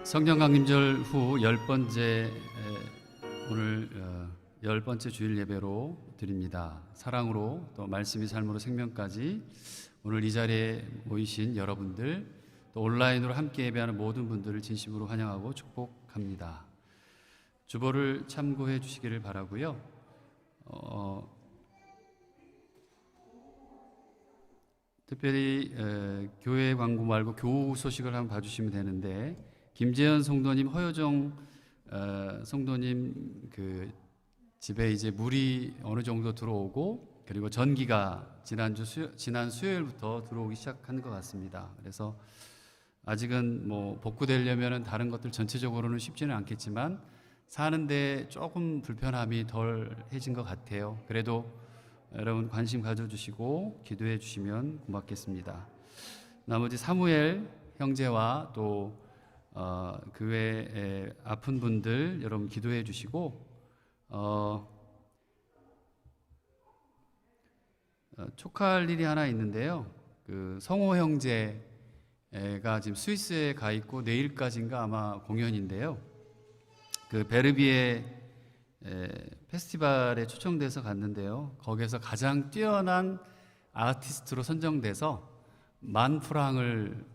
성령 강림절 후 10번째 오늘 10번째 주일 예배로 드립니다. 사랑으로 또 말씀이 삶으로 생명까지 오늘 이 자리에 모이신 여러분들 또 온라인으로 함께 예배하는 모든 분들을 진심으로 환영하고 축복합니다. 주보를 참고해 주시기를 바라고요. 특별히 교회 광고 말고 교우 소식을 한번 봐주시면 되는데, 김재현 성도님, 허효정 성도님 그 집에 이제 물이 어느 정도 들어오고, 그리고 전기가 지난 수요일부터 들어오기 시작한 것 같습니다. 그래서 아직은 뭐 복구되려면 다른 것들 전체적으로는 쉽지는 않겠지만 사는데 조금 불편함이 덜해진 것 같아요. 그래도 여러분 관심 가져주시고 기도해 주시면 고맙겠습니다. 나머지 사무엘 형제와 또 그 외에 아픈 분들 여러분 기도해 주시고, 축하할 일이 하나 있는데요. 그 성호 형제가 지금 스위스에 가 있고 내일까지인가 아마 공연인데요. 그 베르비에 페스티벌에 초청돼서 갔는데요. 거기에서 가장 뛰어난 아티스트로 선정돼서 10,000프랑을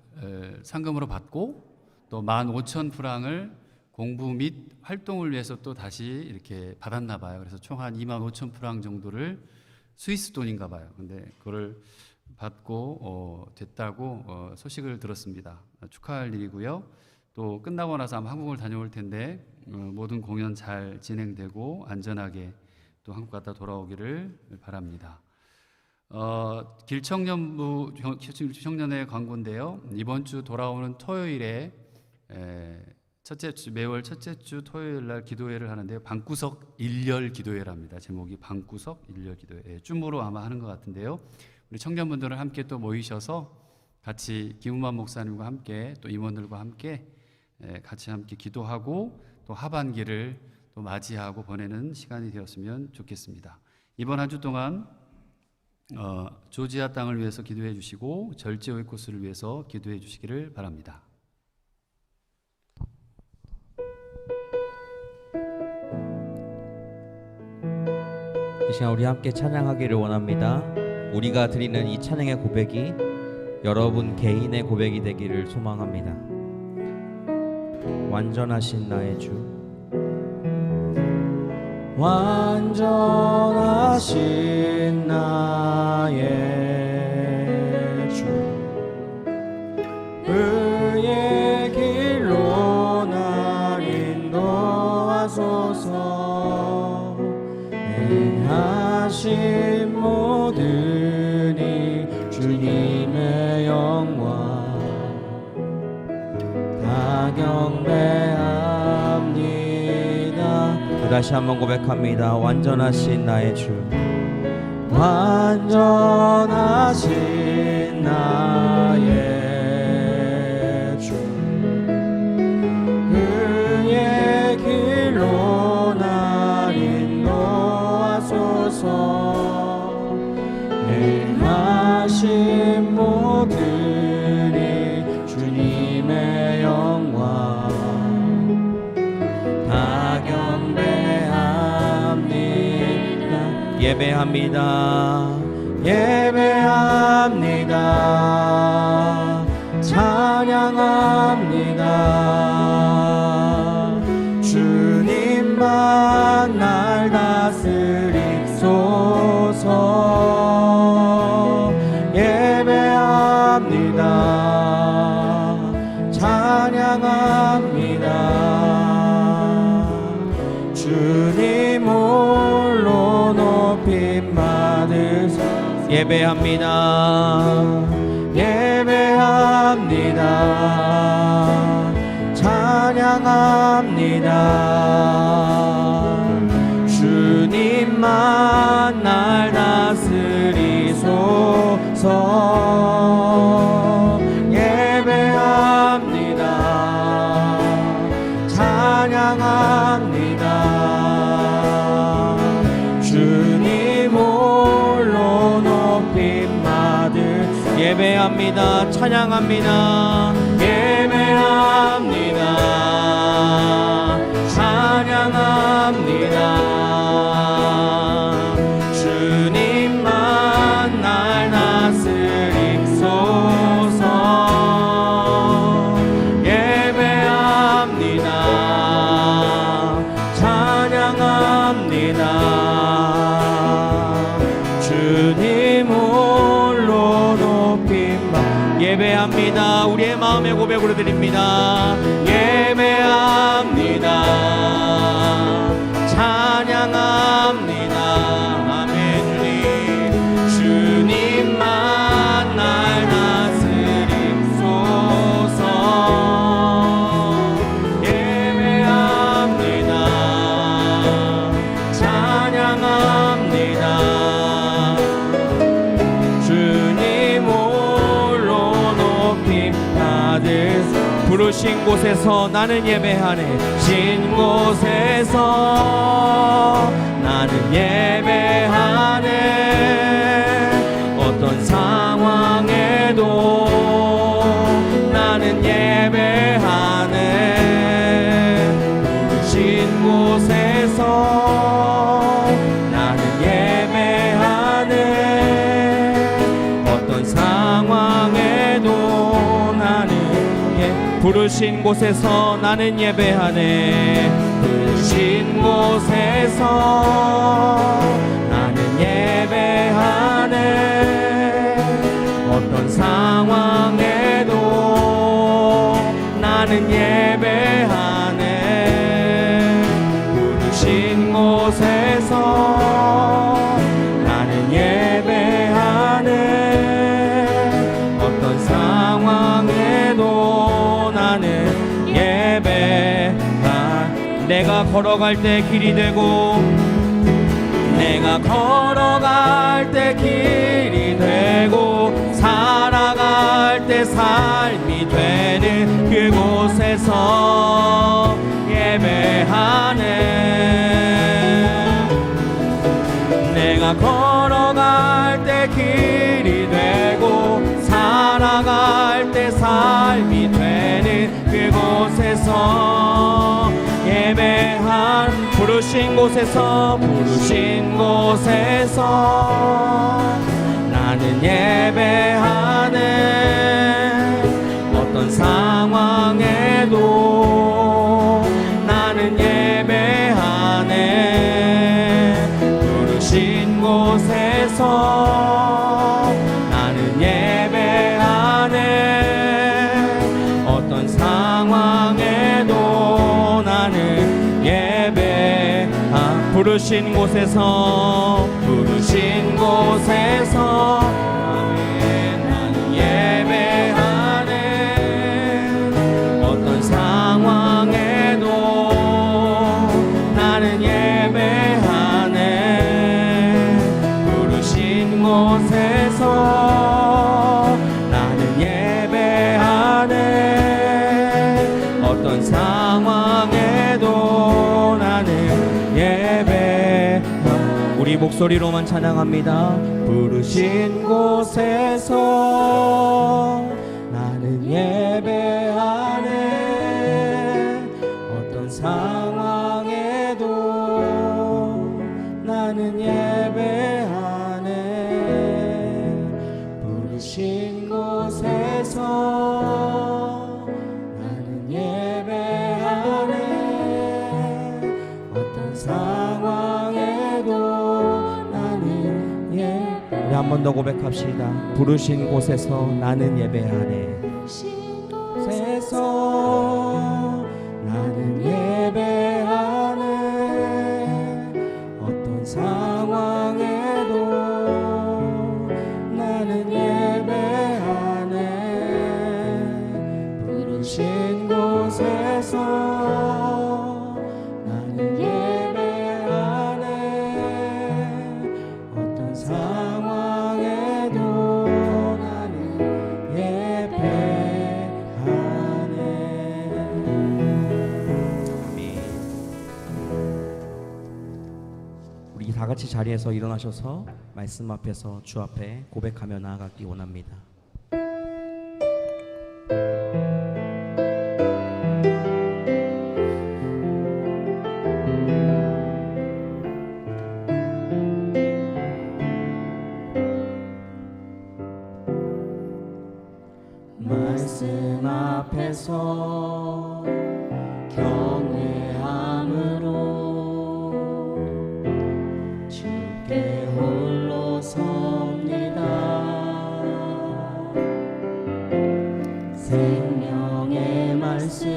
상금으로 받고 또 15,000프랑을 공부 및 활동을 위해서 또 다시 이렇게 받았나 봐요. 그래서 총 한 25,000프랑 정도를 스위스 돈인가 봐요. 근데 그거를 받고 됐다고 소식을 들었습니다. 축하할 일이고요. 또 끝나고 나서 아마 한국을 다녀올 텐데 모든 공연 잘 진행되고 안전하게 또 한국 갔다 돌아오기를 바랍니다. 길청년부 청년회 광고인데요. 이번 주 돌아오는 토요일에 매월 첫째 주 토요일 날 기도회를 하는데요. 방구석 일열 기도회랍니다. 제목이 방구석 일열 기도회. 줌으로 아마 하는 것 같은데요. 우리 청년분들은 함께 또 모이셔서 같이 김우만 목사님과 함께 또 임원들과 함께 같이 함께 기도하고 또 하반기를 또 맞이하고 보내는 시간이 되었으면 좋겠습니다. 이번 한 주 동안 조지아 땅을 위해서 기도해 주시고 절제 오이코스를 위해서 기도해 주시기를 바랍니다. 이 시간 우리 함께 찬양하기를 원합니다. 우리가 드리는 이 찬양의 고백이 여러분 개인의 고백이 되기를 소망합니다. 완전하신 나의 주, 완전하신 나의 주, 그의 길로 날 인도하소서. 행하신 모든 이 주님의 영광 다 경배합니다. 다시 한번 고백합니다. 완전하신 나의 주, 완전하신 나의 주, 그의 길로 날 인도하소서. 행하신 모든 이 주님의 영광 다 경배합니다. 예배합니다. 예배합니다. 찬양합니다. 주님만 날 다스리소서. 예배합니다. 찬양합니다. 주님 홀로 높임 받으소. 예배합니다. 예배합니다. 찬양합니다. 주님만 날 다스리소서. 예배합니다. 찬양합니다. 주님 홀로 높임 받으. 예배합니다. 찬양합니다. 예배합니다. 찬양합니다. 주님만 날 다스리소서. 예배합니다. 찬양합니다. 주님 홀로 높임받. 예배합니다. 우리의 마음의 고백으로 드립니다. 예배합니다. 찬양합니다. 아멘. 주님만 날 다스리소서. 예배합니다. 찬양합니다. 주님 홀로 높임 받으소. 부르신 곳에서 나는 예배하네. 신 곳에서 나는 예배하네. 어떤 상황에도 나는 예배하네. 부르신 곳에서 나는 예배하네. 어떤 상황에도 나는 부르신 곳에서 나는 예배하네. 부르신 곳에서 나는 예배하네. 어떤 상황에도 나는 예배하네. 부르신 곳에서 나는 예배하네. 어떤 상황에도 나는 예배하. 내가 걸어갈 때 길이 되고 내가 걸어갈 때 길이 되고 살아갈 때 삶이 되는 그곳에서 예배하네. 내가 걸어갈 때 길이 되고 살아갈 때 삶이 되는 그곳에서 예배한. 부르신 곳에서 부르신 곳에서 나는 예배하네. 어떤 상황에도 나는 예배하네. 부르신 곳에서 나는 예배하네. 어떤 상황에도 나는 예배하. 부르신 곳에서 부르신 곳에서 아멘. 나는 예배하네. 어떤 상황에도 나는 예배하네. 부르신 곳에서 나는 예배하네. 어떤 상황에도 나는 예배. 우리 목소리로만 찬양합니다. 부르신 곳에서 나는 예배하네. 어떤 상황에도 나는 예배하네. 부르신 곳에서 나는 예배하네. 어떤 상황에도 나는 예배. 우리 한 번 더 고백합시다. 부르신 곳에서 나는 예배하네. 곳에서 나는 예배하네. 어떤 상황에도 나는 예배하네. 부르신 곳에서 나는 예배하네. 어떤 상황에도 나는 예배하네. 아멘. 우리 다 같이 자리에서 일어나셔서 말씀 앞에서 주 앞에 고백하며 나아가기 원합니다. 말씀 앞에서 경외함으로 주께 홀로 섭니다. 생명의 말씀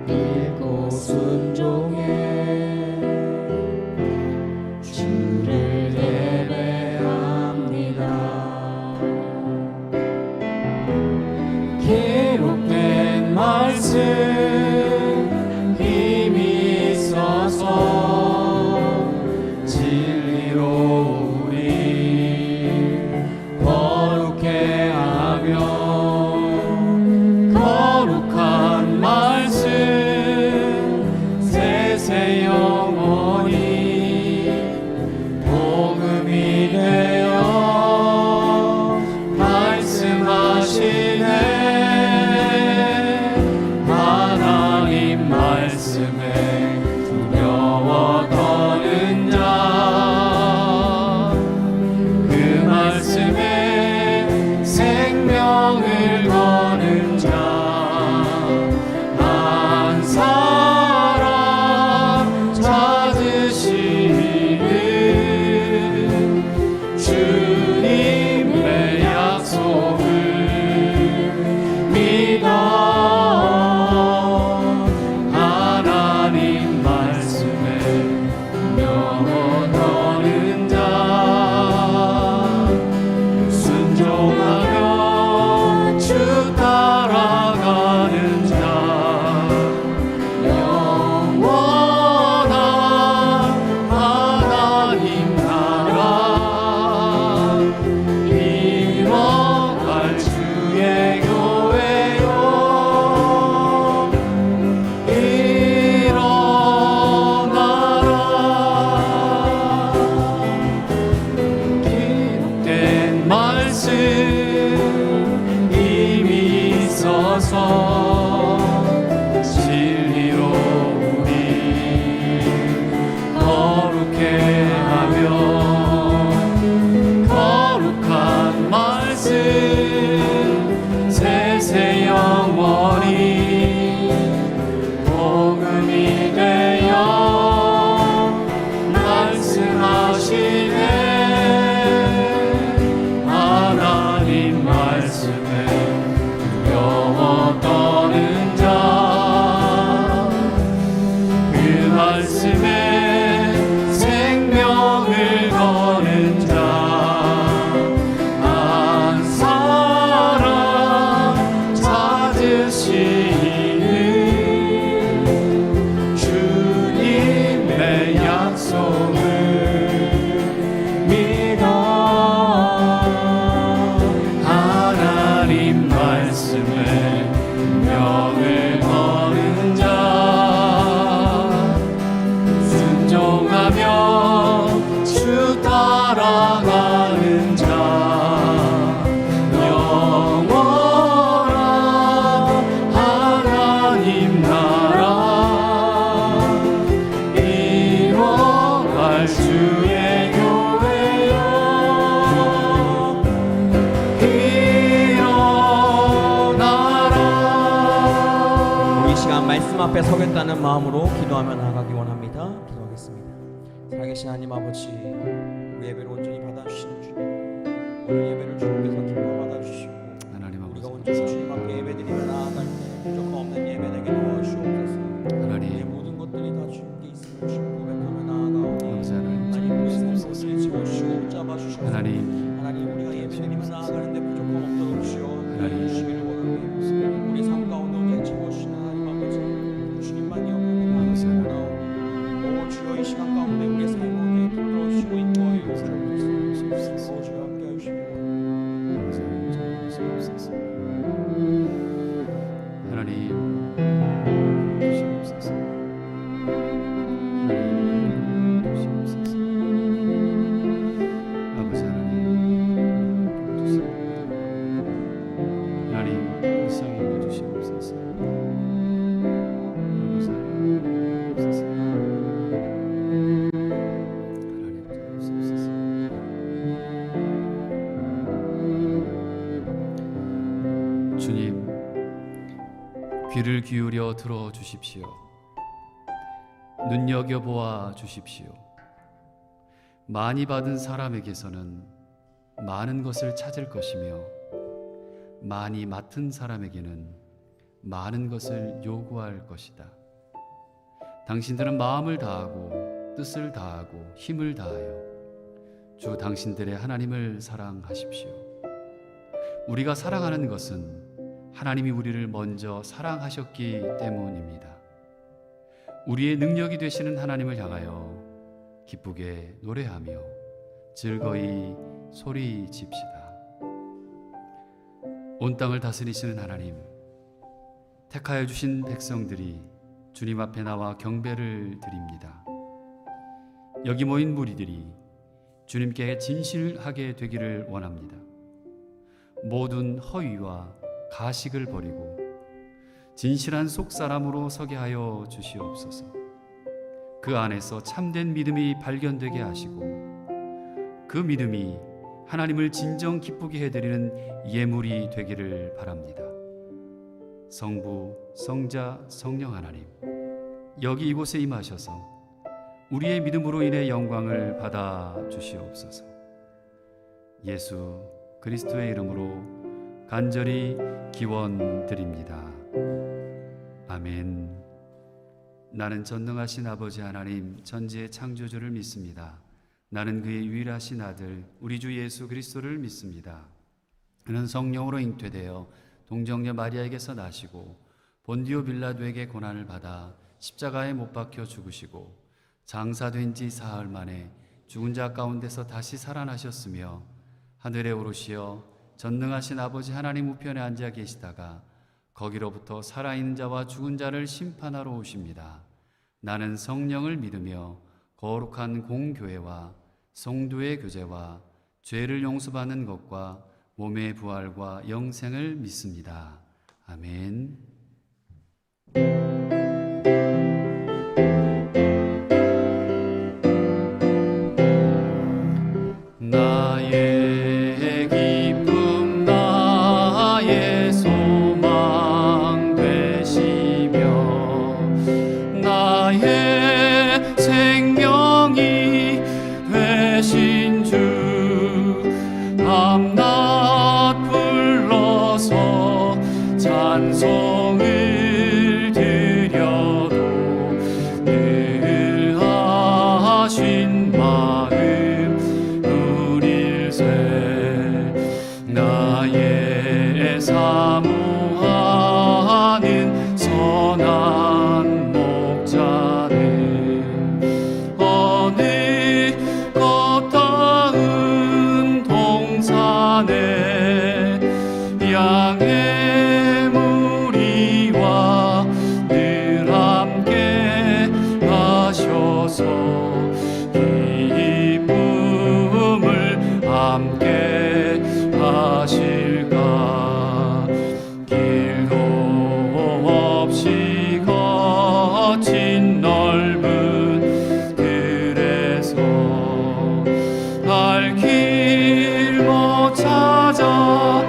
읽고 순종해 주를 예배합니다. 기록된 말씀 힘이 있어서 진리로 우리 거룩해 하며 거룩한 말씀 세세 영원히 복음이 되어 말씀하시네. 하나님 말씀에 두려워 떠는 자, 그 말씀에 생명을 거는 자, 한 사람 찾으시는 주님의 약속을 믿어 하나님 말씀에 두려워 떠는 자, 순종하며 주 따라가는 자, 영원한 하나님 나라 이뤄갈 주의 교회요 일어나라. 기록된 말씀 힘이 있어서 진리로 우리 거룩해 하며 거룩한 말씀 세세 영원히 복음이 되어 말씀하시네. 하나님 말씀에 두려워 떠는 자, 그 말씀에 생명을 거는 자, 한 사람 찾으시는 주님의 약속을 믿어 하나님 말씀에 명을 거는 자, 순종하며 주 따라가는 자, 영원한 하나님 나라 이뤄갈 주의 교회요 일어나라. 우리 이 시간 말씀 앞에 서겠다는 마음으로 기도하며 나아가기 원합니다. 기도하겠습니다. 살아계신 하나님 아버지, 우리 예배를 온전히 받아주시는 주님, 오늘 예배를 주님께서 기뻐 받아주시고 하나님 우리가 아버지 온전히 주님 앞에 예배드리며 나아갈 때 부족함 없는 예배 되게 도와주시옵소서. 우리의 하나님 모든 것들이 다 주님께 있음을 주님 고백하며 나아가오니 아버지 하나님 하나님 우리의 삶을 온전히 채워주시고 붙잡아주시옵소서. 하나님 하나님 우리가 예배드리며 나아가는데 부족함 없도록 주여 하나님. 주시기를 원합니다. 우리 삶 가운데 온전히 채워주시는 하나님 아버지, 주님만이 아버지 없는 하나님. 오 주여 이 시간 가운데 우리의 삶을 온전히 붙들어 주시고 인도하여 주옵소서. 오 주여 함께 해주시고 하나님 주시옵소서. 하나님 주시옵소서. 아버지 하나님 주시옵소서. 하나님 일상에 주시옵소서. 아버지 하나님 주시옵소서. 하나님 주시옵소서. 주님, 귀를 기울여 들어 주십시오. 눈여겨보아 주십시오. 많이 받은 사람에게서는 많은 것을 찾을 것이며 많이 맡은 사람에게는 많은 것을 요구할 것이다. 당신들은 마음을 다하고 뜻을 다하고 힘을 다하여 주 당신들의 하나님을 사랑하십시오. 우리가 사랑하는 것은 하나님이 우리를 먼저 사랑하셨기 때문입니다. 우리의 능력이 되시는 하나님을 향하여 기쁘게 노래하며 즐거이 소리칩시다. 온 땅을 다스리시는 하나님, 택하여 주신 백성들이 주님 앞에 나와 경배를 드립니다. 여기 모인 무리들이 주님께 진실하게 되기를 원합니다. 모든 허위와 가식을 버리고 진실한 속사람으로 서게 하여 주시옵소서. 그 안에서 참된 믿음이 발견되게 하시고 그 믿음이 하나님을 진정 기쁘게 해드리는 예물이 되기를 바랍니다. 성부, 성자, 성령 하나님, 여기 이곳에 임하셔서 우리의 믿음으로 인해 영광을 받아 주시옵소서. 예수 그리스도의 이름으로 간절히 기원드립니다. 아멘. 나는 전능하신 아버지 하나님 천지의 창조주를 믿습니다. 나는 그의 유일하신 아들 우리 주 예수 그리스도를 믿습니다. 그는 성령으로 잉태되어 동정녀 마리아에게서 나시고 본디오 빌라도에게 고난을 받아 십자가에 못 박혀 죽으시고 장사된 지 사흘 만에 죽은 자 가운데서 다시 살아나셨으며 하늘에 오르시어 전능하신 아버지 하나님 우편에 앉아 계시다가 거기로부터 살아있는 자와 죽은 자를 심판하러 오십니다. 나는 성령을 믿으며 거룩한 공교회와 성도의 교제와 죄를 용서받는 것과 몸의 부활과 영생을 믿습니다. 아멘. 나의 기쁨 나의 소망 되시며 나의 생명이 되신 주 밤낮 불러서 찬송을 드려도 늘 하신 마음 누릴세. 나의 사모하는 선한 목자는 어느 것 닿은 동산에 양의 무리와 늘 함께 하셔서 기쁨을 함께 하실까. 길도 없이 거친 넓은 들에서 갈 길 못 찾아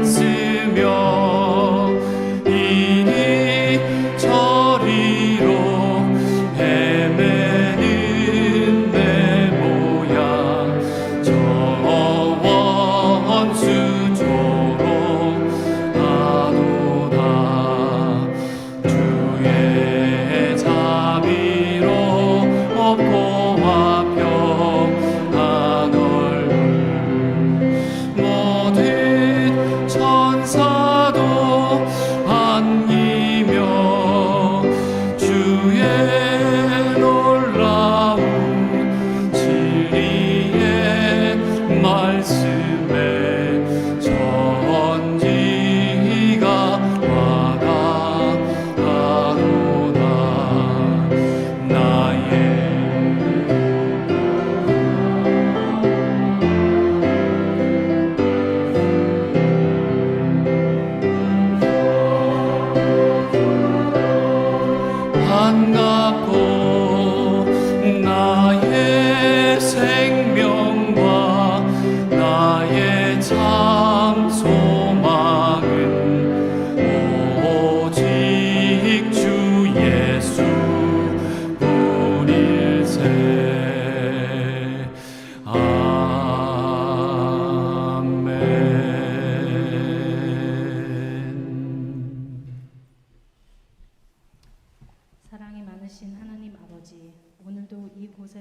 쓰며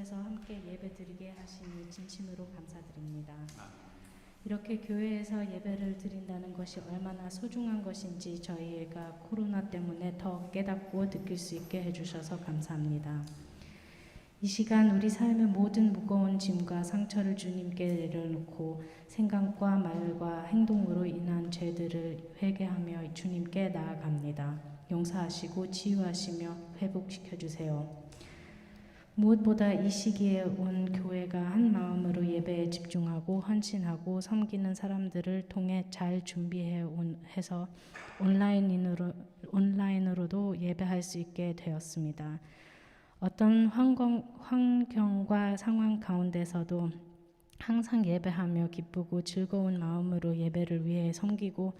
이곳에서 함께 예배드리게 하시니 진심으로 감사드립니다. 이렇게 교회에서 예배를 드린다는 것이 얼마나 소중한 것인지 저희가 코로나 때문에 더 깨닫고 느낄 수 있게 해주셔서 감사합니다. 이 시간 우리 삶의 모든 무거운 짐과 상처를 주님께 내려놓고 생각과 말과 행동으로 인한 죄들을 회개하며 주님께 나아갑니다. 용서하시고 치유하시며 회복시켜 주세요. 무엇보다 이 시기에 온 교회가 한 마음으로 예배에 집중하고 헌신하고 섬기는 사람들을 통해 잘 해서 온라인으로도 예배할 수 있게 되었습니다. 어떤 환경과 상황 가운데서도 항상 예배하며 기쁘고 즐거운 마음으로 예배를 위해 섬기고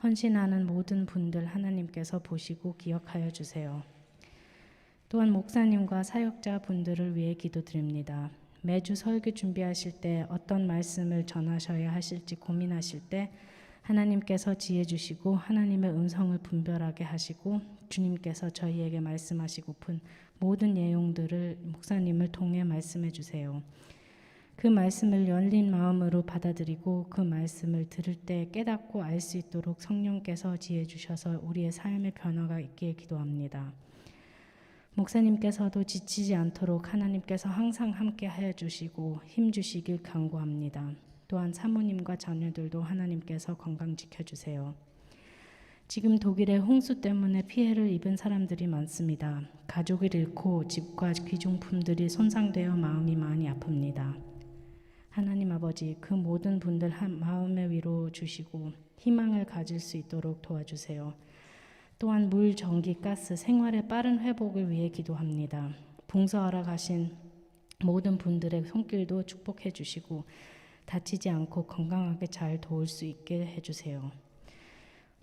헌신하는 모든 분들 하나님께서 보시고 기억하여 주세요. 또한 목사님과 사역자 분들을 위해 기도드립니다. 매주 설교 준비하실 때 어떤 말씀을 전하셔야 하실지 고민하실 때 하나님께서 지혜 주시고 하나님의 음성을 분별하게 하시고 주님께서 저희에게 말씀하시고픈 모든 내용들을 목사님을 통해 말씀해 주세요. 그 말씀을 열린 마음으로 받아들이고 그 말씀을 들을 때 깨닫고 알 수 있도록 성령께서 지혜 주셔서 우리의 삶의 변화가 있기를 기도합니다. 목사님께서도 지치지 않도록 하나님께서 항상 함께 하여 주시고 힘 주시길 간구합니다. 또한 사모님과 자녀들도 하나님께서 건강 지켜주세요. 지금 독일의 홍수 때문에 피해를 입은 사람들이 많습니다. 가족을 잃고 집과 귀중품들이 손상되어 마음이 많이 아픕니다. 하나님 아버지, 그 모든 분들 마음의 위로 주시고 희망을 가질 수 있도록 도와주세요. 또한 물, 전기, 가스, 생활의 빠른 회복을 위해 기도합니다. 봉사하러 가신 모든 분들의 손길도 축복해 주시고 다치지 않고 건강하게 잘 도울 수 있게 해주세요.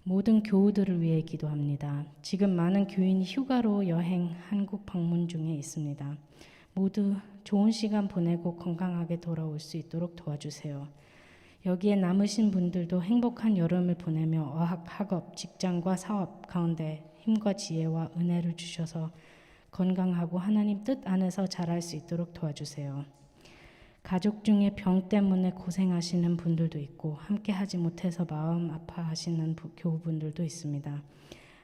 모든 교우들을 위해 기도합니다. 지금 많은 교인이 휴가로 여행, 한국 방문 중에 있습니다. 모두 좋은 시간 보내고 건강하게 돌아올 수 있도록 도와주세요. 여기에 남으신 분들도 행복한 여름을 보내며 어학, 학업, 직장과 사업 가운데 힘과 지혜와 은혜를 주셔서 건강하고 하나님 뜻 안에서 자랄 수 있도록 도와주세요. 가족 중에 병 때문에 고생하시는 분들도 있고 함께 하지 못해서 마음 아파하시는 교우분들도 있습니다.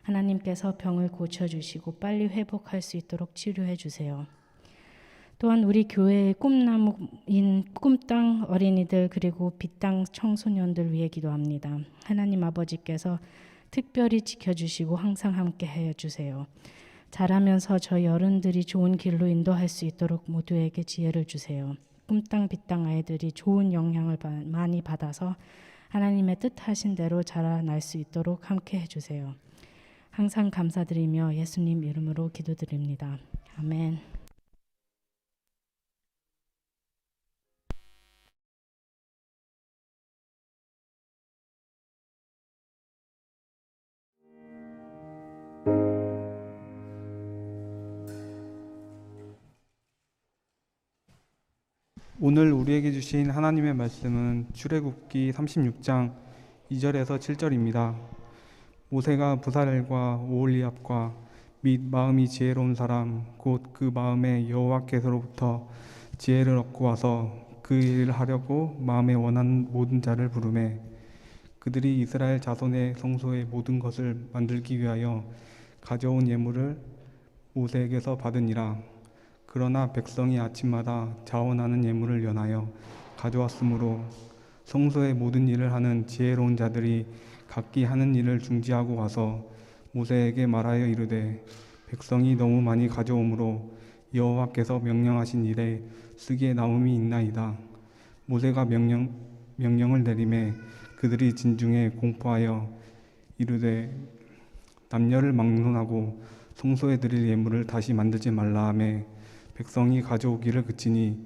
하나님께서 병을 고쳐주시고 빨리 회복할 수 있도록 치료해 주세요. 또한 우리 교회의 꿈나무인 꿈땅 어린이들 그리고 빛땅 청소년들 위해 기도합니다. 하나님 아버지께서 특별히 지켜주시고 항상 함께 해주세요. 자라면서 저희 어른들이 좋은 길로 인도할 수 있도록 모두에게 지혜를 주세요. 꿈땅 빛땅 아이들이 좋은 영향을 많이 받아서 하나님의 뜻하신 대로 자라날 수 있도록 함께 해주세요. 항상 감사드리며 예수님 이름으로 기도드립니다. 아멘. 오늘 우리에게 주신 하나님의 말씀은 출애굽기 36장 2절에서 7절입니다. 모세가 부살엘과 오홀리압과 및 마음이 지혜로운 사람 곧 그 마음에 여호와께서로부터 지혜를 얻고 와서 그 일을 하려고 마음에 원하는 모든 자를 부르매 그들이 이스라엘 자손의 성소의 모든 것을 만들기 위하여 가져온 예물을 모세에게서 받으니라. 그러나 백성이 아침마다 자원하는 예물을 연하여 가져왔으므로 성소의 모든 일을 하는 지혜로운 자들이 각기 하는 일을 중지하고 와서 모세에게 말하여 이르되 백성이 너무 많이 가져오므로 여호와께서 명령하신 일에 쓰기에 남음이 있나이다. 모세가 명령을 내리매 그들이 진중에 공포하여 이르되 남녀를 막론하고 성소에 드릴 예물을 다시 만들지 말라 하매 백성이 가져오기를 그치니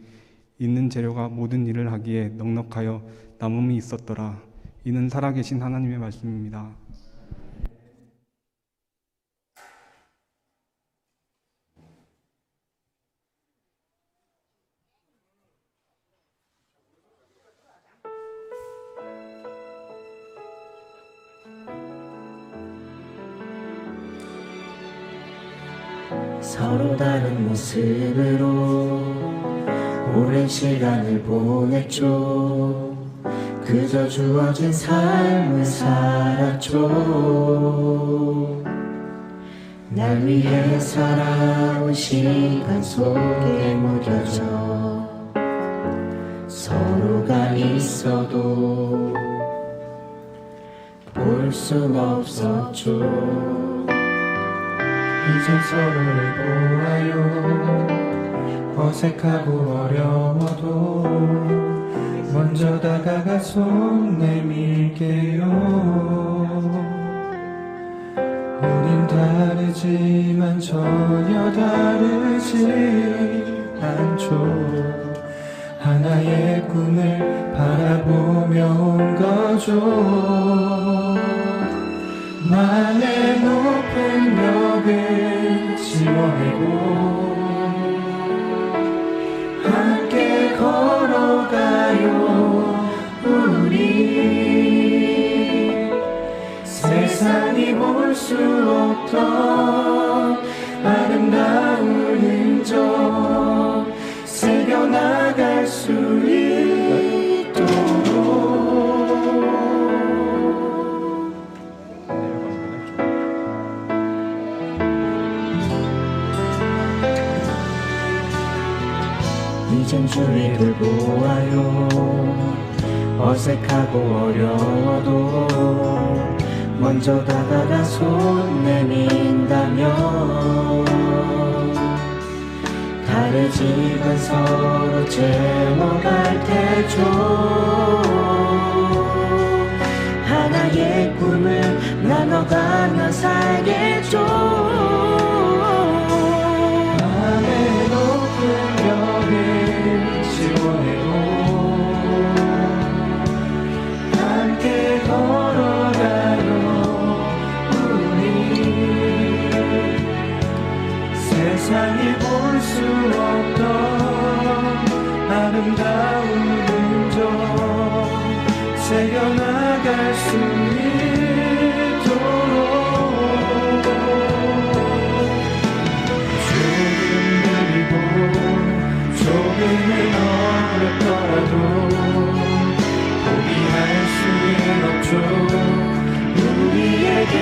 있는 재료가 모든 일을 하기에 넉넉하여 남음이 있었더라. 이는 살아계신 하나님의 말씀입니다. 서로 다른 모습으로 오랜 시간을 보냈죠. 그저 주어진 삶을 살았죠. 날 위해 살아온 시간 속에 무뎌져 서로가 있어도 볼 순 없었죠. 이제 서로를 보아요. 어색하고 어려워도 먼저 다가가 손 내밀게요. 우린 다르지만 전혀 다르지 않죠. 하나의 꿈을 바라보며 온 거죠. 만의 높은 벽을 지워내고 함께 걸어가요. 우리 세상이 볼 수 없던 아름다운 흔적 새겨나갈 수 있도록. 이젠 주위를 보아요. 어색하고 어려워도 먼저 다가가 손 내민다면 다르지만 서로 채워갈 테죠. 하나의 꿈을 나눠가며 살겠죠. 맘의 높은 벽을 지워내고 함께 걸어가요. 세상이 볼 수 없던 아름다운 흔적 새겨나갈 수 있도록. 조금 느리고 조금은 어렵더라도 포기할 수는 없죠. 우리에게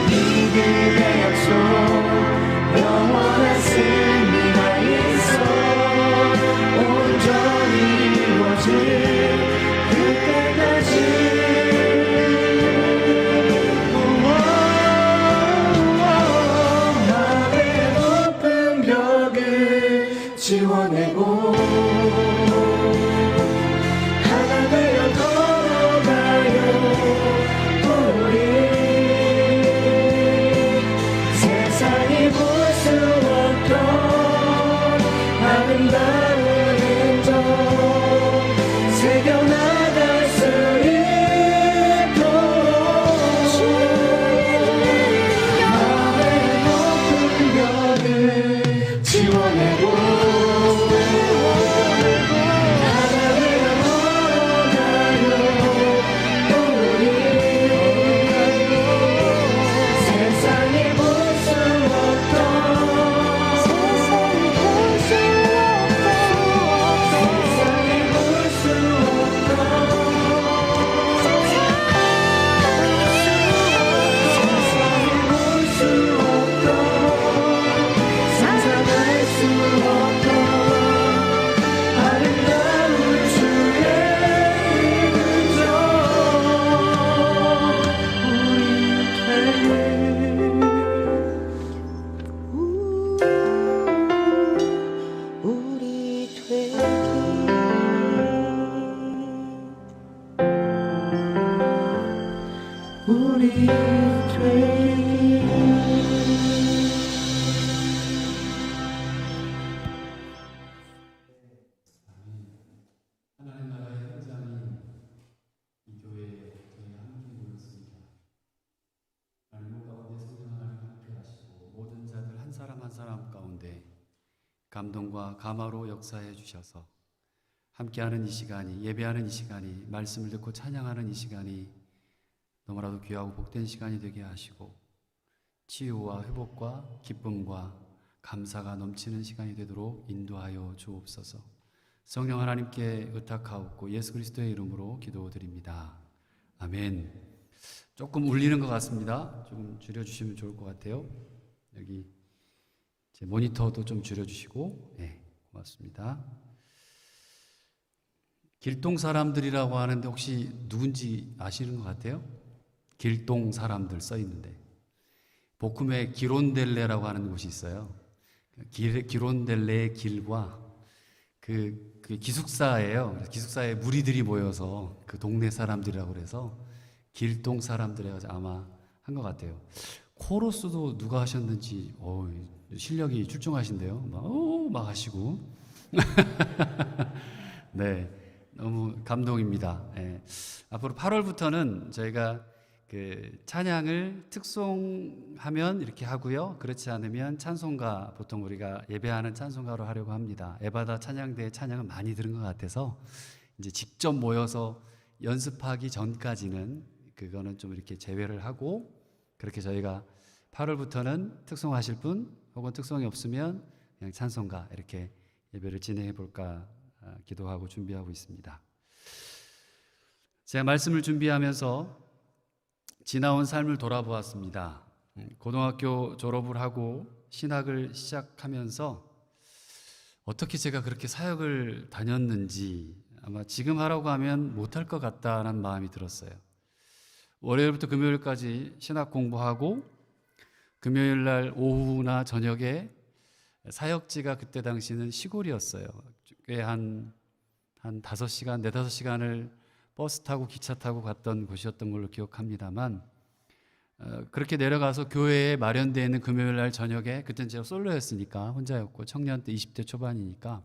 믿음의 약속 영원한 승리가 있어. 온전히 이루어질 그때까지. 맘의 높은 벽을 지워내고 하나 되어 걸어가요. 우리 세상이 볼 수 없던 아름다운 흔적 새겨나갈 수 있도록. 맘의 높은 벽을 지워내고 하나 되어 걸어가요. 우리 세상이 볼 수 없던 세상이 볼 수 상상할 수 없던 아름다운 주의 흔적 우리 되기. 우리 되기. 하나님 나라의 현장이 이 교회에 저희 함께 모였습니다. 하나님 가운데 성령 하나님 함께 하시고 모든 자들 한 사람 한 사람 가운데 감동과 감화로 역사해 주셔서 함께하는 이 시간이, 예배하는 이 시간이, 말씀을 듣고 찬양하는 이 시간이 너무나도 귀하고 복된 시간이 되게 하시고 치유와 회복과 기쁨과 감사가 넘치는 시간이 되도록 인도하여 주옵소서. 성령 하나님께 의탁하옵고 예수 그리스도의 이름으로 기도드립니다. 아멘. 조금 울리는 것 같습니다. 조금 줄여주시면 좋을 것 같아요. 여기 제 모니터도 좀 줄여주시고, 네, 고맙습니다. 길동 사람들이라고 하는데 혹시 누군지 아시는 것 같아요? 길동 사람들 써 있는데 복음에 기론델레라고 하는 곳이 있어요. 기론델레의 길과 그 기숙사예요. 그래서 기숙사에 무리들이 모여서 그 동네 사람들이라고 그래서 길동 사람들이라고 아마 한 것 같아요. 코러스도 누가 하셨는지 실력이 출중하신데요. 막 하시고 네, 너무 감동입니다. 네. 앞으로 8월부터는 저희가 그 찬양을 특송하면 이렇게 하고요. 그렇지 않으면 찬송가, 보통 우리가 예배하는 찬송가로 하려고 합니다. 에바다 찬양대의 찬양은 많이 들은 것 같아서 이제 직접 모여서 연습하기 전까지는 그거는 좀 이렇게 제외를 하고, 그렇게 저희가 8월부터는 특송하실 분 혹은 특송이 없으면 그냥 찬송가 이렇게 예배를 진행해 볼까 기도하고 준비하고 있습니다. 제가 말씀을 준비하면서 지나온 삶을 돌아보았습니다. 고등학교 졸업을 하고 신학을 시작하면서 어떻게 제가 그렇게 사역을 다녔는지 아마 지금 하라고 하면 못할 것 같다는 마음이 들었어요. 월요일부터 금요일까지 신학 공부하고 금요일 날 오후나 저녁에 사역지가 그때 당시는 시골이었어요. 꽤 한 5시간, 4-5시간을 버스 타고 기차 타고 갔던 곳이었던 걸로 기억합니다만, 그렇게 내려가서 교회에 마련되어 있는 금요일 날 저녁에, 그때는 제가 솔로였으니까 혼자였고 청년 때 20대 초반이니까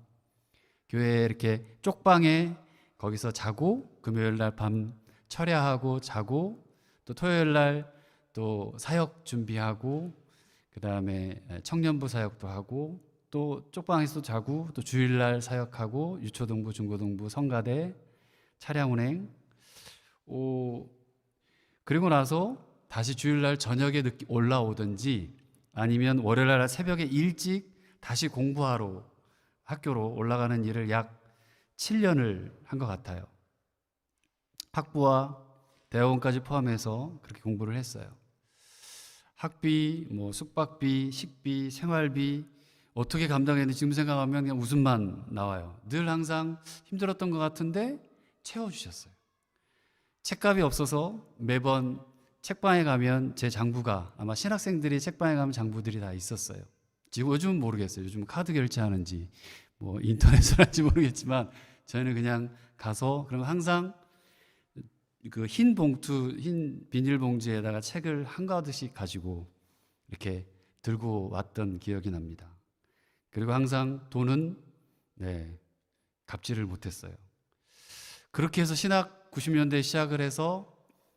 교회에 이렇게 쪽방에 거기서 자고, 금요일 날 밤 철야하고 자고, 또 토요일 날 또 사역 준비하고, 그 다음에 청년부 사역도 하고, 또 쪽방에서 자고, 또 주일날 사역하고, 유초동부, 중고동부, 성가대, 차량 운행. 그리고 나서 다시 주일날 저녁에 늦게 올라오든지 아니면 월요일날 새벽에 일찍 다시 공부하러 학교로 올라가는 일을 약 7년을 한 것 같아요. 학부와 대학원까지 포함해서 그렇게 공부를 했어요. 학비, 숙박비, 식비, 생활비 어떻게 감당했는지 지금 생각하면 그냥 웃음만 나와요. 늘 항상 힘들었던 것 같은데 채워주셨어요. 책값이 없어서 매번 책방에 가면 제 장부가, 아마 신학생들이 책방에 가면 장부들이 다 있었어요. 지금 요즘은 모르겠어요. 요즘 카드 결제하는지 인터넷으로 하는지 모르겠지만 저희는 그냥 가서, 그러면 항상 그 흰 봉투, 흰 비닐봉지에다가 책을 한가득씩 가지고 이렇게 들고 왔던 기억이 납니다. 그리고 항상 돈은 갚지를 못했어요. 그렇게 해서 신학 90년대에 시작을 해서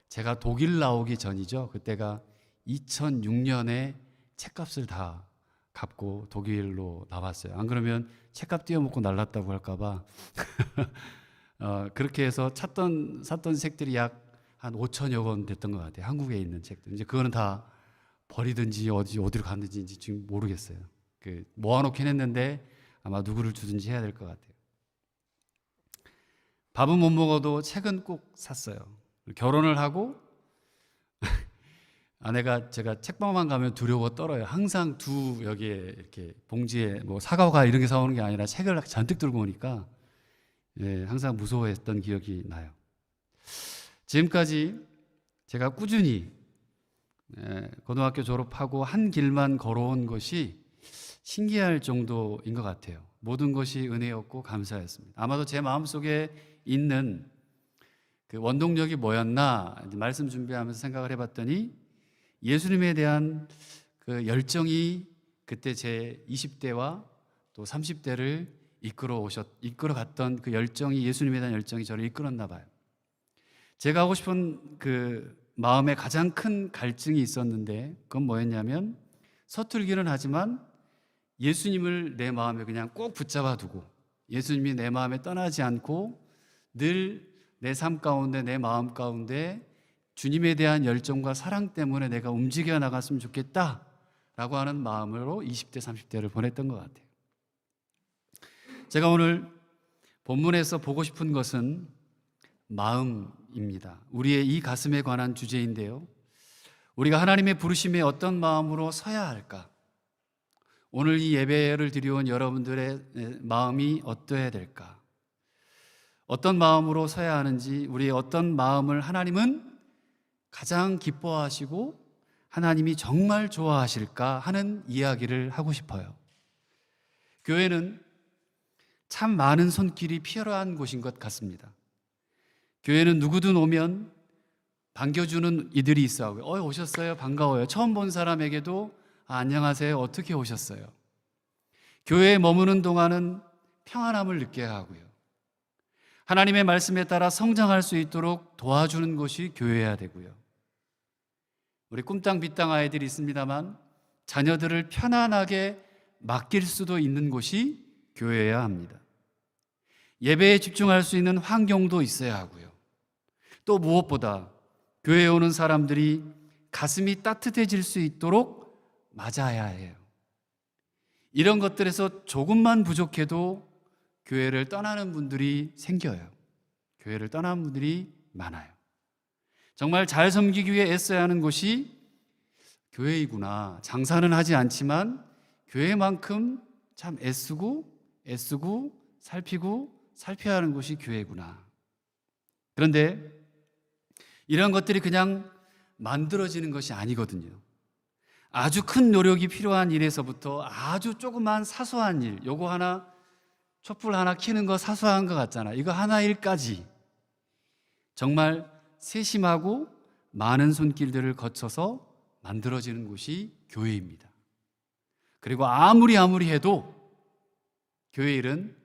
제가 독일 나오기 전이죠. 그때가 2006년에 책값을 다 갚고 독일로 나왔어요. 안 그러면 책값 띄어먹고 날랐다고 할까봐 그렇게 해서 샀던 책들이 약 한 5천여 권 됐던 것 같아요. 한국에 있는 책들. 이제 그거는 다 버리든지 어디로 갔는지 지금 모르겠어요. 모아놓긴 했는데 아마 누구를 주든지 해야 될 것 같아요. 밥은 못 먹어도 책은 꼭 샀어요. 결혼을 하고 아내가, 제가 책방만 가면 두려워 떨어요. 항상 여기에 이렇게 봉지에 사과가 이런 게 사오는 게 아니라 책을 잔뜩 들고 오니까 항상 무서워했던 기억이 나요. 지금까지 제가 꾸준히 고등학교 졸업하고 한 길만 걸어온 것이 신기할 정도인 것 같아요. 모든 것이 은혜였고 감사였습니다. 아마도 제 마음속에 있는 그 원동력이 뭐였나 말씀 준비하면서 생각을 해봤더니 예수님에 대한 그 열정이 그때 제 20대와 또 30대를 이끌어갔던 그 열정이, 예수님에 대한 열정이 저를 이끌었나 봐요. 제가 하고 싶은 그 마음에 가장 큰 갈증이 있었는데 그건 뭐였냐면, 서툴기는 하지만 예수님을 내 마음에 그냥 꼭 붙잡아 두고 예수님이 내 마음에 떠나지 않고 늘 내 삶 가운데, 내 마음 가운데 주님에 대한 열정과 사랑 때문에 내가 움직여 나갔으면 좋겠다라고 하는 마음으로 20대, 30대를 보냈던 것 같아요. 제가 오늘 본문에서 보고 싶은 것은 마음입니다. 우리의 이 가슴에 관한 주제인데요. 우리가 하나님의 부르심에 어떤 마음으로 서야 할까? 오늘 이 예배를 드려온 여러분들의 마음이 어떠해야 될까? 어떤 마음으로 서야 하는지, 우리의 어떤 마음을 하나님은 가장 기뻐하시고 하나님이 정말 좋아하실까 하는 이야기를 하고 싶어요. 교회는 참 많은 손길이 필요한 곳인 것 같습니다. 교회는 누구든 오면 반겨주는 이들이 있어. 오셨어요? 반가워요. 처음 본 사람에게도 안녕하세요. 어떻게 오셨어요? 교회에 머무는 동안은 평안함을 느껴야 하고요. 하나님의 말씀에 따라 성장할 수 있도록 도와주는 곳이 교회여야 되고요. 우리 꿈땅 빗땅 아이들이 있습니다만 자녀들을 편안하게 맡길 수도 있는 곳이 교회여야 합니다. 예배에 집중할 수 있는 환경도 있어야 하고요. 또 무엇보다 교회에 오는 사람들이 가슴이 따뜻해질 수 있도록 맞아야 해요. 이런 것들에서 조금만 부족해도 교회를 떠나는 분들이 생겨요. 교회를 떠나는 분들이 많아요. 정말 잘 섬기기 위해 애써야 하는 곳이 교회이구나. 장사는 하지 않지만 교회만큼 참 애쓰고 살펴야 하는 곳이 교회구나. 그런데 이런 것들이 그냥 만들어지는 것이 아니거든요. 아주 큰 노력이 필요한 일에서부터 아주 조그만 사소한 일, 요거 하나, 촛불 하나 켜는 거 사소한 것 같잖아. 이거 하나 일까지 정말 세심하고 많은 손길들을 거쳐서 만들어지는 곳이 교회입니다. 그리고 아무리 해도 교회 일은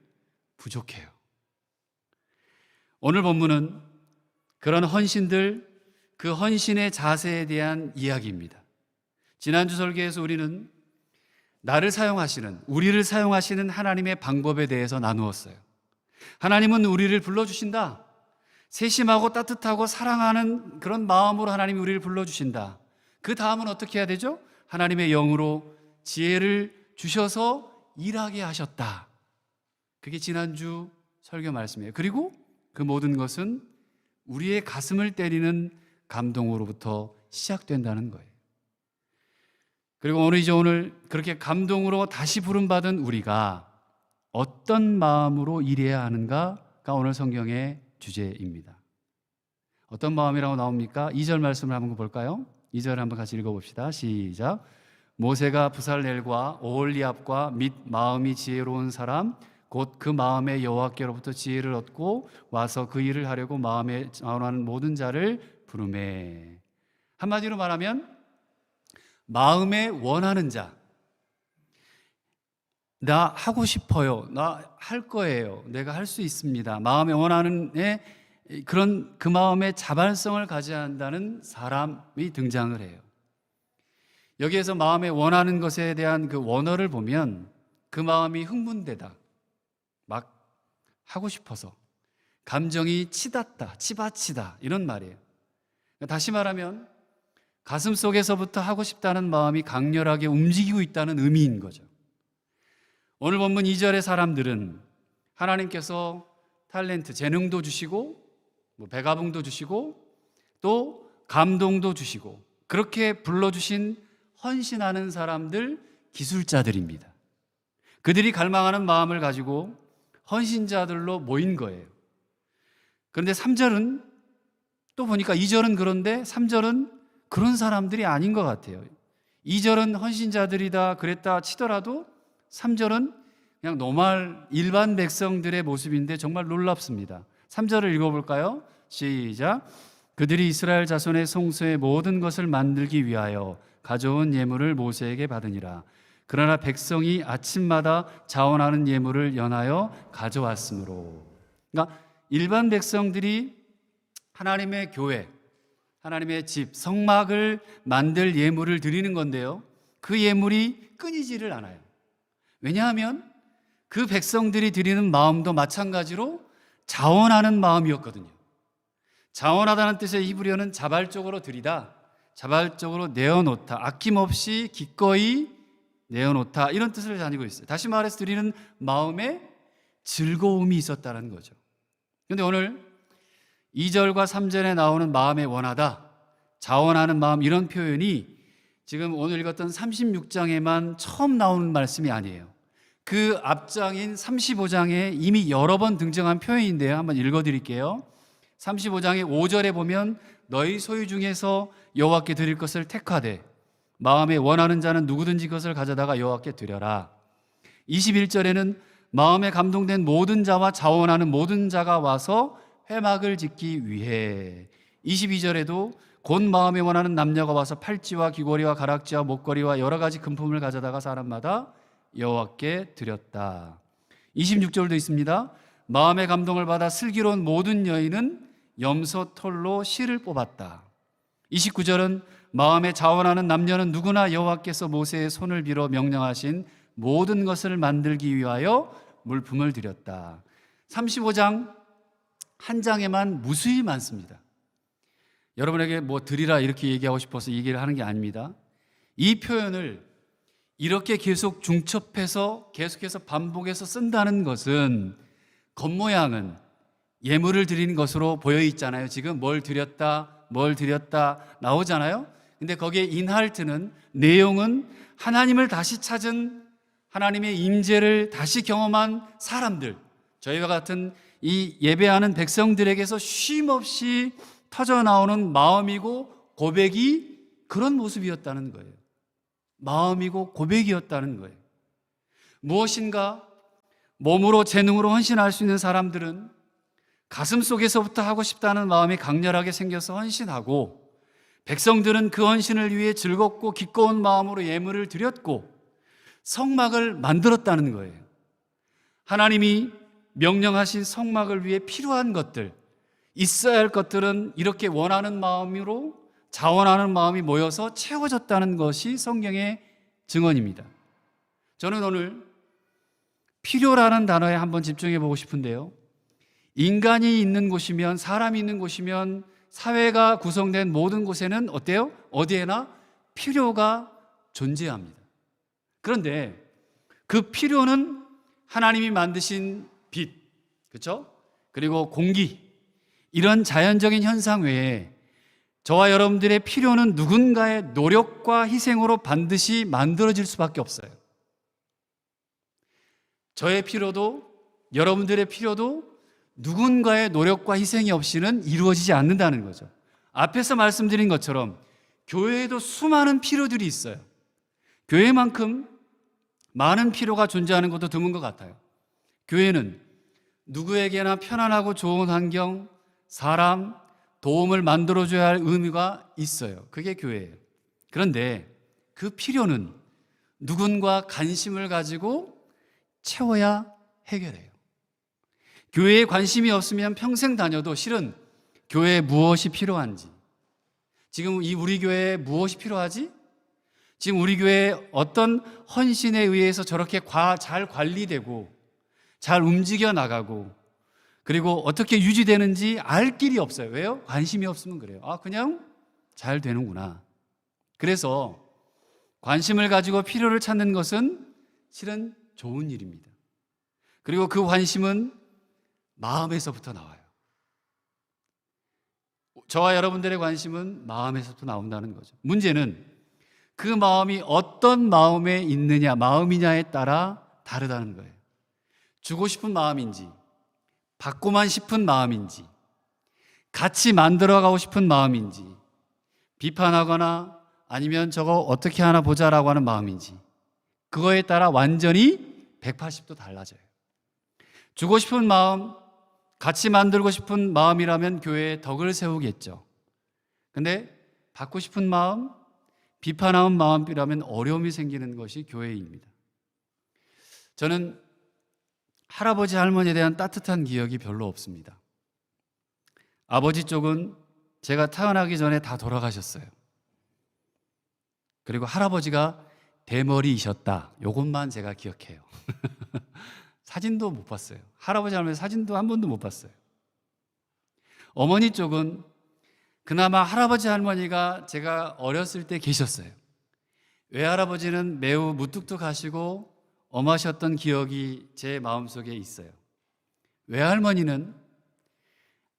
부족해요. 오늘 본문은 그런 헌신들, 그 헌신의 자세에 대한 이야기입니다. 지난주 설교에서 우리는 우리를 사용하시는 하나님의 방법에 대해서 나누었어요. 하나님은 우리를 불러주신다. 세심하고 따뜻하고 사랑하는 그런 마음으로 하나님이 우리를 불러주신다. 그 다음은 어떻게 해야 되죠? 하나님의 영으로 지혜를 주셔서 일하게 하셨다. 그게 지난주 설교 말씀이에요. 그리고 그 모든 것은 우리의 가슴을 때리는 감동으로부터 시작된다는 거예요. 그리고 오늘 그렇게 감동으로 다시 부름받은 우리가 어떤 마음으로 일해야 하는가가 오늘 성경의 주제입니다. 어떤 마음이라고 나옵니까? 2절 말씀을 한번 볼까요? 2절 한번 같이 읽어봅시다. 시작. 모세가 부살렐과 오홀리압과 및 마음이 지혜로운 사람 곧 그 마음의 여호와께로부터 지혜를 얻고 와서 그 일을 하려고 마음에 원하는 모든 자를 부르매. 한마디로 말하면 마음에 원하는 자, 나 하고 싶어요, 나 할 거예요, 내가 할 수 있습니다, 마음에 원하는 그런 그 마음의 자발성을 가져야 한다는 사람이 등장을 해요. 여기에서 마음에 원하는 것에 대한 그 원어를 보면 그 마음이 흥분되다, 막 하고 싶어서, 감정이 치받치다 이런 말이에요. 다시 말하면 가슴 속에서부터 하고 싶다는 마음이 강렬하게 움직이고 있다는 의미인 거죠. 오늘 본문 2절의 사람들은 하나님께서 탤런트, 재능도 주시고 배가붕도 주시고 또 감동도 주시고 그렇게 불러주신 헌신하는 사람들, 기술자들입니다. 그들이 갈망하는 마음을 가지고 헌신자들로 모인 거예요. 그런데 3절은 또 보니까 2절은 그런데 3절은 그런 사람들이 아닌 것 같아요. 2절은 헌신자들이다 그랬다 치더라도 3절은 그냥 노말 일반 백성들의 모습인데 정말 놀랍습니다. 3절을 읽어볼까요? 시작. 그들이 이스라엘 자손의 성소의 모든 것을 만들기 위하여 가져온 예물을 모세에게 받으니라. 그러나 백성이 아침마다 자원하는 예물을 연하여 가져왔으므로. 그러니까 일반 백성들이 하나님의 교회, 하나님의 집, 성막을 만들 예물을 드리는 건데요, 그 예물이 끊이지를 않아요. 왜냐하면 그 백성들이 드리는 마음도 마찬가지로 자원하는 마음이었거든요. 자원하다는 뜻의 히브리어는 자발적으로 드리다, 자발적으로 내어놓다, 아낌없이 기꺼이 내어놓다, 이런 뜻을 가지고 있어요. 다시 말해서 드리는 마음에 즐거움이 있었다는 거죠. 그런데 오늘 2절과 3절에 나오는 마음에 원하다, 자원하는 마음, 이런 표현이 지금 오늘 읽었던 36장에만 처음 나오는 말씀이 아니에요. 그 앞장인 35장에 이미 여러 번 등장한 표현인데요. 한번 읽어드릴게요. 35장의 5절에 보면 너희 소유 중에서 여호와께 드릴 것을 택하되 마음에 원하는 자는 누구든지 그것을 가져다가 여호와께 드려라. 21절에는 마음에 감동된 모든 자와 자원하는 모든 자가 와서 회막을 짓기 위해. 22절에도 곧 마음에 원하는 남녀가 와서 팔찌와 귀걸이와 가락지와 목걸이와 여러 가지 금품을 가져다가 사람마다 여호와께 드렸다. 26절도 있습니다. 마음의 감동을 받아 슬기로운 모든 여인은 염소 털로 실을 뽑았다. 29절은 마음에 자원하는 남녀는 누구나 여호와께서 모세의 손을 빌어 명령하신 모든 것을 만들기 위하여 물품을 드렸다. 35장 한 장에만 무수히 많습니다. 여러분에게 뭐 드리라 이렇게 얘기하고 싶어서 얘기를 하는 게 아닙니다. 이 표현을 이렇게 계속 중첩해서 계속해서 반복해서 쓴다는 것은 겉모양은 예물을 드리는 것으로 보여 있잖아요. 지금 뭘 드렸다 나오잖아요. 근데 거기에 인할트는, 내용은 하나님을 다시 찾은, 하나님의 임재를 다시 경험한 사람들, 저희와 같은 이 예배하는 백성들에게서 쉼없이 터져나오는 마음이고 고백이 그런 모습이었다는 거예요. 마음이고 고백이었다는 거예요. 무엇인가 몸으로 재능으로 헌신할 수 있는 사람들은 가슴 속에서부터 하고 싶다는 마음이 강렬하게 생겨서 헌신하고, 백성들은 그 헌신을 위해 즐겁고 기꺼운 마음으로 예물을 드렸고 성막을 만들었다는 거예요. 하나님이 명령하신 성막을 위해 필요한 것들, 있어야 할 것들은 이렇게 원하는 마음으로, 자원하는 마음이 모여서 채워졌다는 것이 성경의 증언입니다. 저는 오늘 필요라는 단어에 한번 집중해 보고 싶은데요. 인간이 있는 곳이면, 사람이 있는 곳이면, 사회가 구성된 모든 곳에는 어때요? 어디에나 필요가 존재합니다. 그런데 그 필요는 하나님이 만드신 빛, 그렇죠? 그리고 공기, 이런 자연적인 현상 외에 저와 여러분들의 필요는 누군가의 노력과 희생으로 반드시 만들어질 수밖에 없어요. 저의 필요도, 여러분들의 필요도 누군가의 노력과 희생이 없이는 이루어지지 않는다는 거죠. 앞에서 말씀드린 것처럼 교회에도 수많은 필요들이 있어요. 교회만큼 많은 필요가 존재하는 것도 드문 것 같아요. 교회는 누구에게나 편안하고 좋은 환경, 사람, 도움을 만들어줘야 할 의미가 있어요. 그게 교회예요. 그런데 그 필요는 누군가 관심을 가지고 채워야 해결해요. 교회에 관심이 없으면 평생 다녀도 실은 교회에 무엇이 필요한지, 지금 이 우리 교회에 무엇이 필요하지? 지금 우리 교회에 어떤 헌신에 의해서 저렇게 잘 관리되고 잘 움직여 나가고 그리고 어떻게 유지되는지 알 길이 없어요. 왜요? 관심이 없으면 그래요. 그냥 잘 되는구나. 그래서 관심을 가지고 필요를 찾는 것은 실은 좋은 일입니다. 그리고 그 관심은 마음에서부터 나와요. 저와 여러분들의 관심은 마음에서부터 나온다는 거죠. 문제는 그 마음이 어떤 마음에 있느냐, 마음이냐에 따라 다르다는 거예요. 주고 싶은 마음인지, 받고만 싶은 마음인지, 같이 만들어가고 싶은 마음인지, 비판하거나 아니면 저거 어떻게 하나 보자라고 하는 마음인지, 그거에 따라 완전히 180도 달라져요. 주고 싶은 마음, 같이 만들고 싶은 마음이라면 교회에 덕을 세우겠죠. 근데 받고 싶은 마음, 비판하는 마음이라면 어려움이 생기는 것이 교회입니다. 저는 할아버지 할머니에 대한 따뜻한 기억이 별로 없습니다. 아버지 쪽은 제가 태어나기 전에 다 돌아가셨어요. 그리고 할아버지가 대머리이셨다, 이것만 제가 기억해요. 사진도 못 봤어요. 할아버지 할머니 사진도 한 번도 못 봤어요. 어머니 쪽은 그나마 할아버지 할머니가 제가 어렸을 때 계셨어요. 외할아버지는 매우 무뚝뚝하시고 엄하셨던 기억이 제 마음속에 있어요. 외할머니는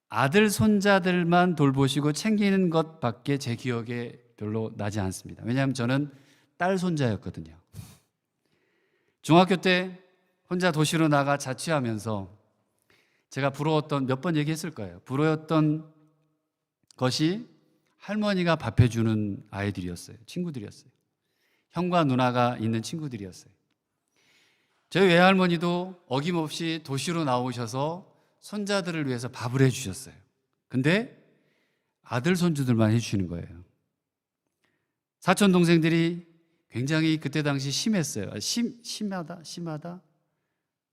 아들 손자들만 돌보시고 챙기는 것밖에 제 기억에 별로 나지 않습니다. 왜냐하면 저는 딸 손자였거든요. 중학교 때 혼자 도시로 나가 자취하면서 제가 부러웠던, 몇 번 얘기했을 거예요. 부러웠던 것이 할머니가 밥해주는 아이들이었어요. 친구들이었어요. 형과 누나가 있는 친구들이었어요. 저희 외할머니도 어김없이 도시로 나오셔서 손자들을 위해서 밥을 해주셨어요. 근데 아들 손주들만 해주시는 거예요. 사촌 동생들이 굉장히 그때 당시 심했어요. 심하다?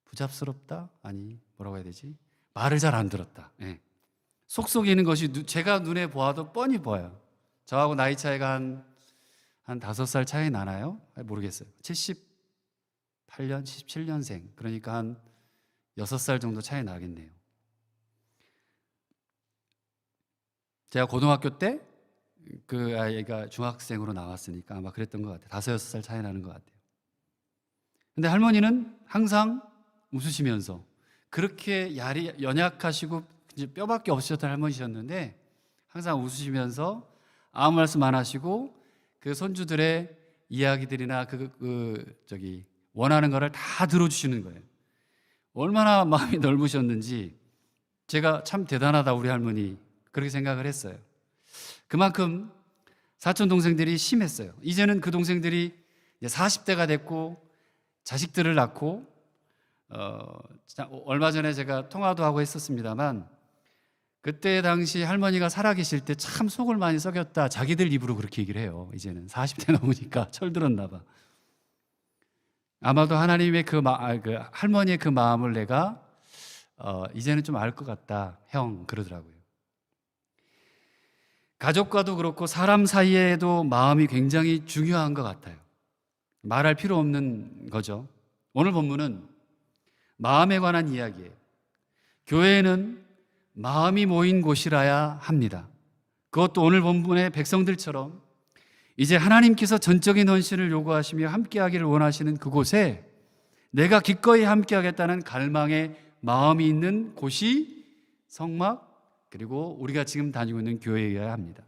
부잡스럽다? 아니, 뭐라고 해야 되지? 말을 잘 안 들었다. 예. 속속이는 것이 제가 눈에 보아도 뻔히 보여요. 저하고 나이 차이가 한 5살 차이 나나요? 모르겠어요. 78년, 77년생. 그러니까 한 6살 정도 차이 나겠네요. 제가 고등학교 때 그 아이가 중학생으로 나왔으니까 아마 그랬던 것 같아요. 5, 6살 차이 나는 것 같아요. 근데 할머니는 항상 웃으시면서, 그렇게 연약하시고 이제 뼈밖에 없으셨던 할머니셨는데 항상 웃으시면서 아무 말씀 안 하시고 그 손주들의 이야기들이나 원하는 거를 다 들어주시는 거예요. 얼마나 마음이 넓으셨는지 제가 참 대단하다 우리 할머니, 그렇게 생각을 했어요. 그만큼 사촌 동생들이 심했어요. 이제는 그 동생들이 40대가 됐고 자식들을 낳고 얼마 전에 제가 통화도 하고 했었습니다만, 그때 당시 할머니가 살아계실 때 참 속을 많이 썩였다, 자기들 입으로 그렇게 얘기를 해요. 이제는 40대 넘으니까 철들었나 봐. 아마도 하나님의 그 할머니의 그 마음을 내가 이제는 좀 알 것 같다, 형, 그러더라고요. 가족과도 그렇고 사람 사이에도 마음이 굉장히 중요한 것 같아요. 말할 필요 없는 거죠. 오늘 본문은 마음에 관한 이야기예요. 교회는 마음이 모인 곳이라야 합니다. 그것도 오늘 본문의 백성들처럼 이제 하나님께서 전적인 헌신을 요구하시며 함께하기를 원하시는 그곳에 내가 기꺼이 함께하겠다는 갈망의 마음이 있는 곳이 성막, 그리고 우리가 지금 다니고 있는 교회여야 합니다.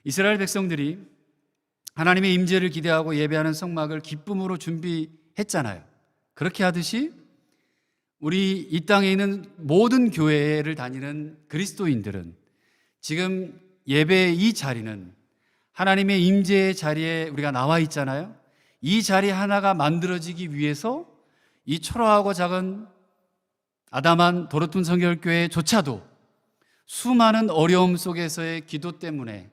이스라엘 백성들이 하나님의 임재를 기대하고 예배하는 성막을 기쁨으로 준비했잖아요. 그렇게 하듯이 우리 이 땅에 있는 모든 교회를 다니는 그리스도인들은 지금 예배의 이 자리는 하나님의 임재의 자리에 우리가 나와 있잖아요. 이 자리 하나가 만들어지기 위해서 이 초라하고 작은 아담한 도로툰 성결교회조차도 수많은 어려움 속에서의 기도 때문에,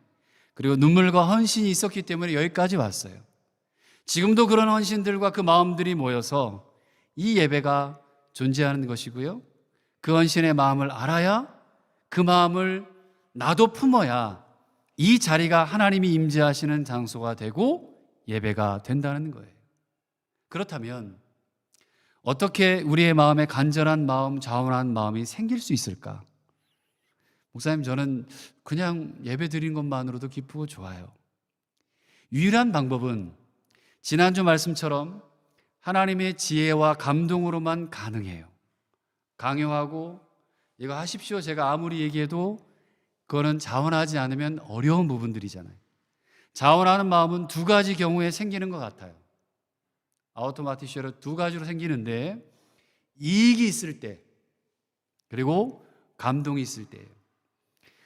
그리고 눈물과 헌신이 있었기 때문에 여기까지 왔어요. 지금도 그런 헌신들과 그 마음들이 모여서 이 예배가 존재하는 것이고요, 그 헌신의 마음을 알아야, 그 마음을 나도 품어야 이 자리가 하나님이 임재하시는 장소가 되고 예배가 된다는 거예요. 그렇다면 어떻게 우리의 마음에 간절한 마음, 자원한 마음이 생길 수 있을까? 목사님, 저는 그냥 예배 드린 것만으로도 기쁘고 좋아요. 유일한 방법은 지난주 말씀처럼 하나님의 지혜와 감동으로만 가능해요. 강요하고 이거 하십시오, 제가 아무리 얘기해도 그거는 자원하지 않으면 어려운 부분들이잖아요. 자원하는 마음은 두 가지 경우에 생기는 것 같아요. 아우토마티쇼로 두 가지로 생기는데, 이익이 있을 때, 그리고 감동이 있을 때예요.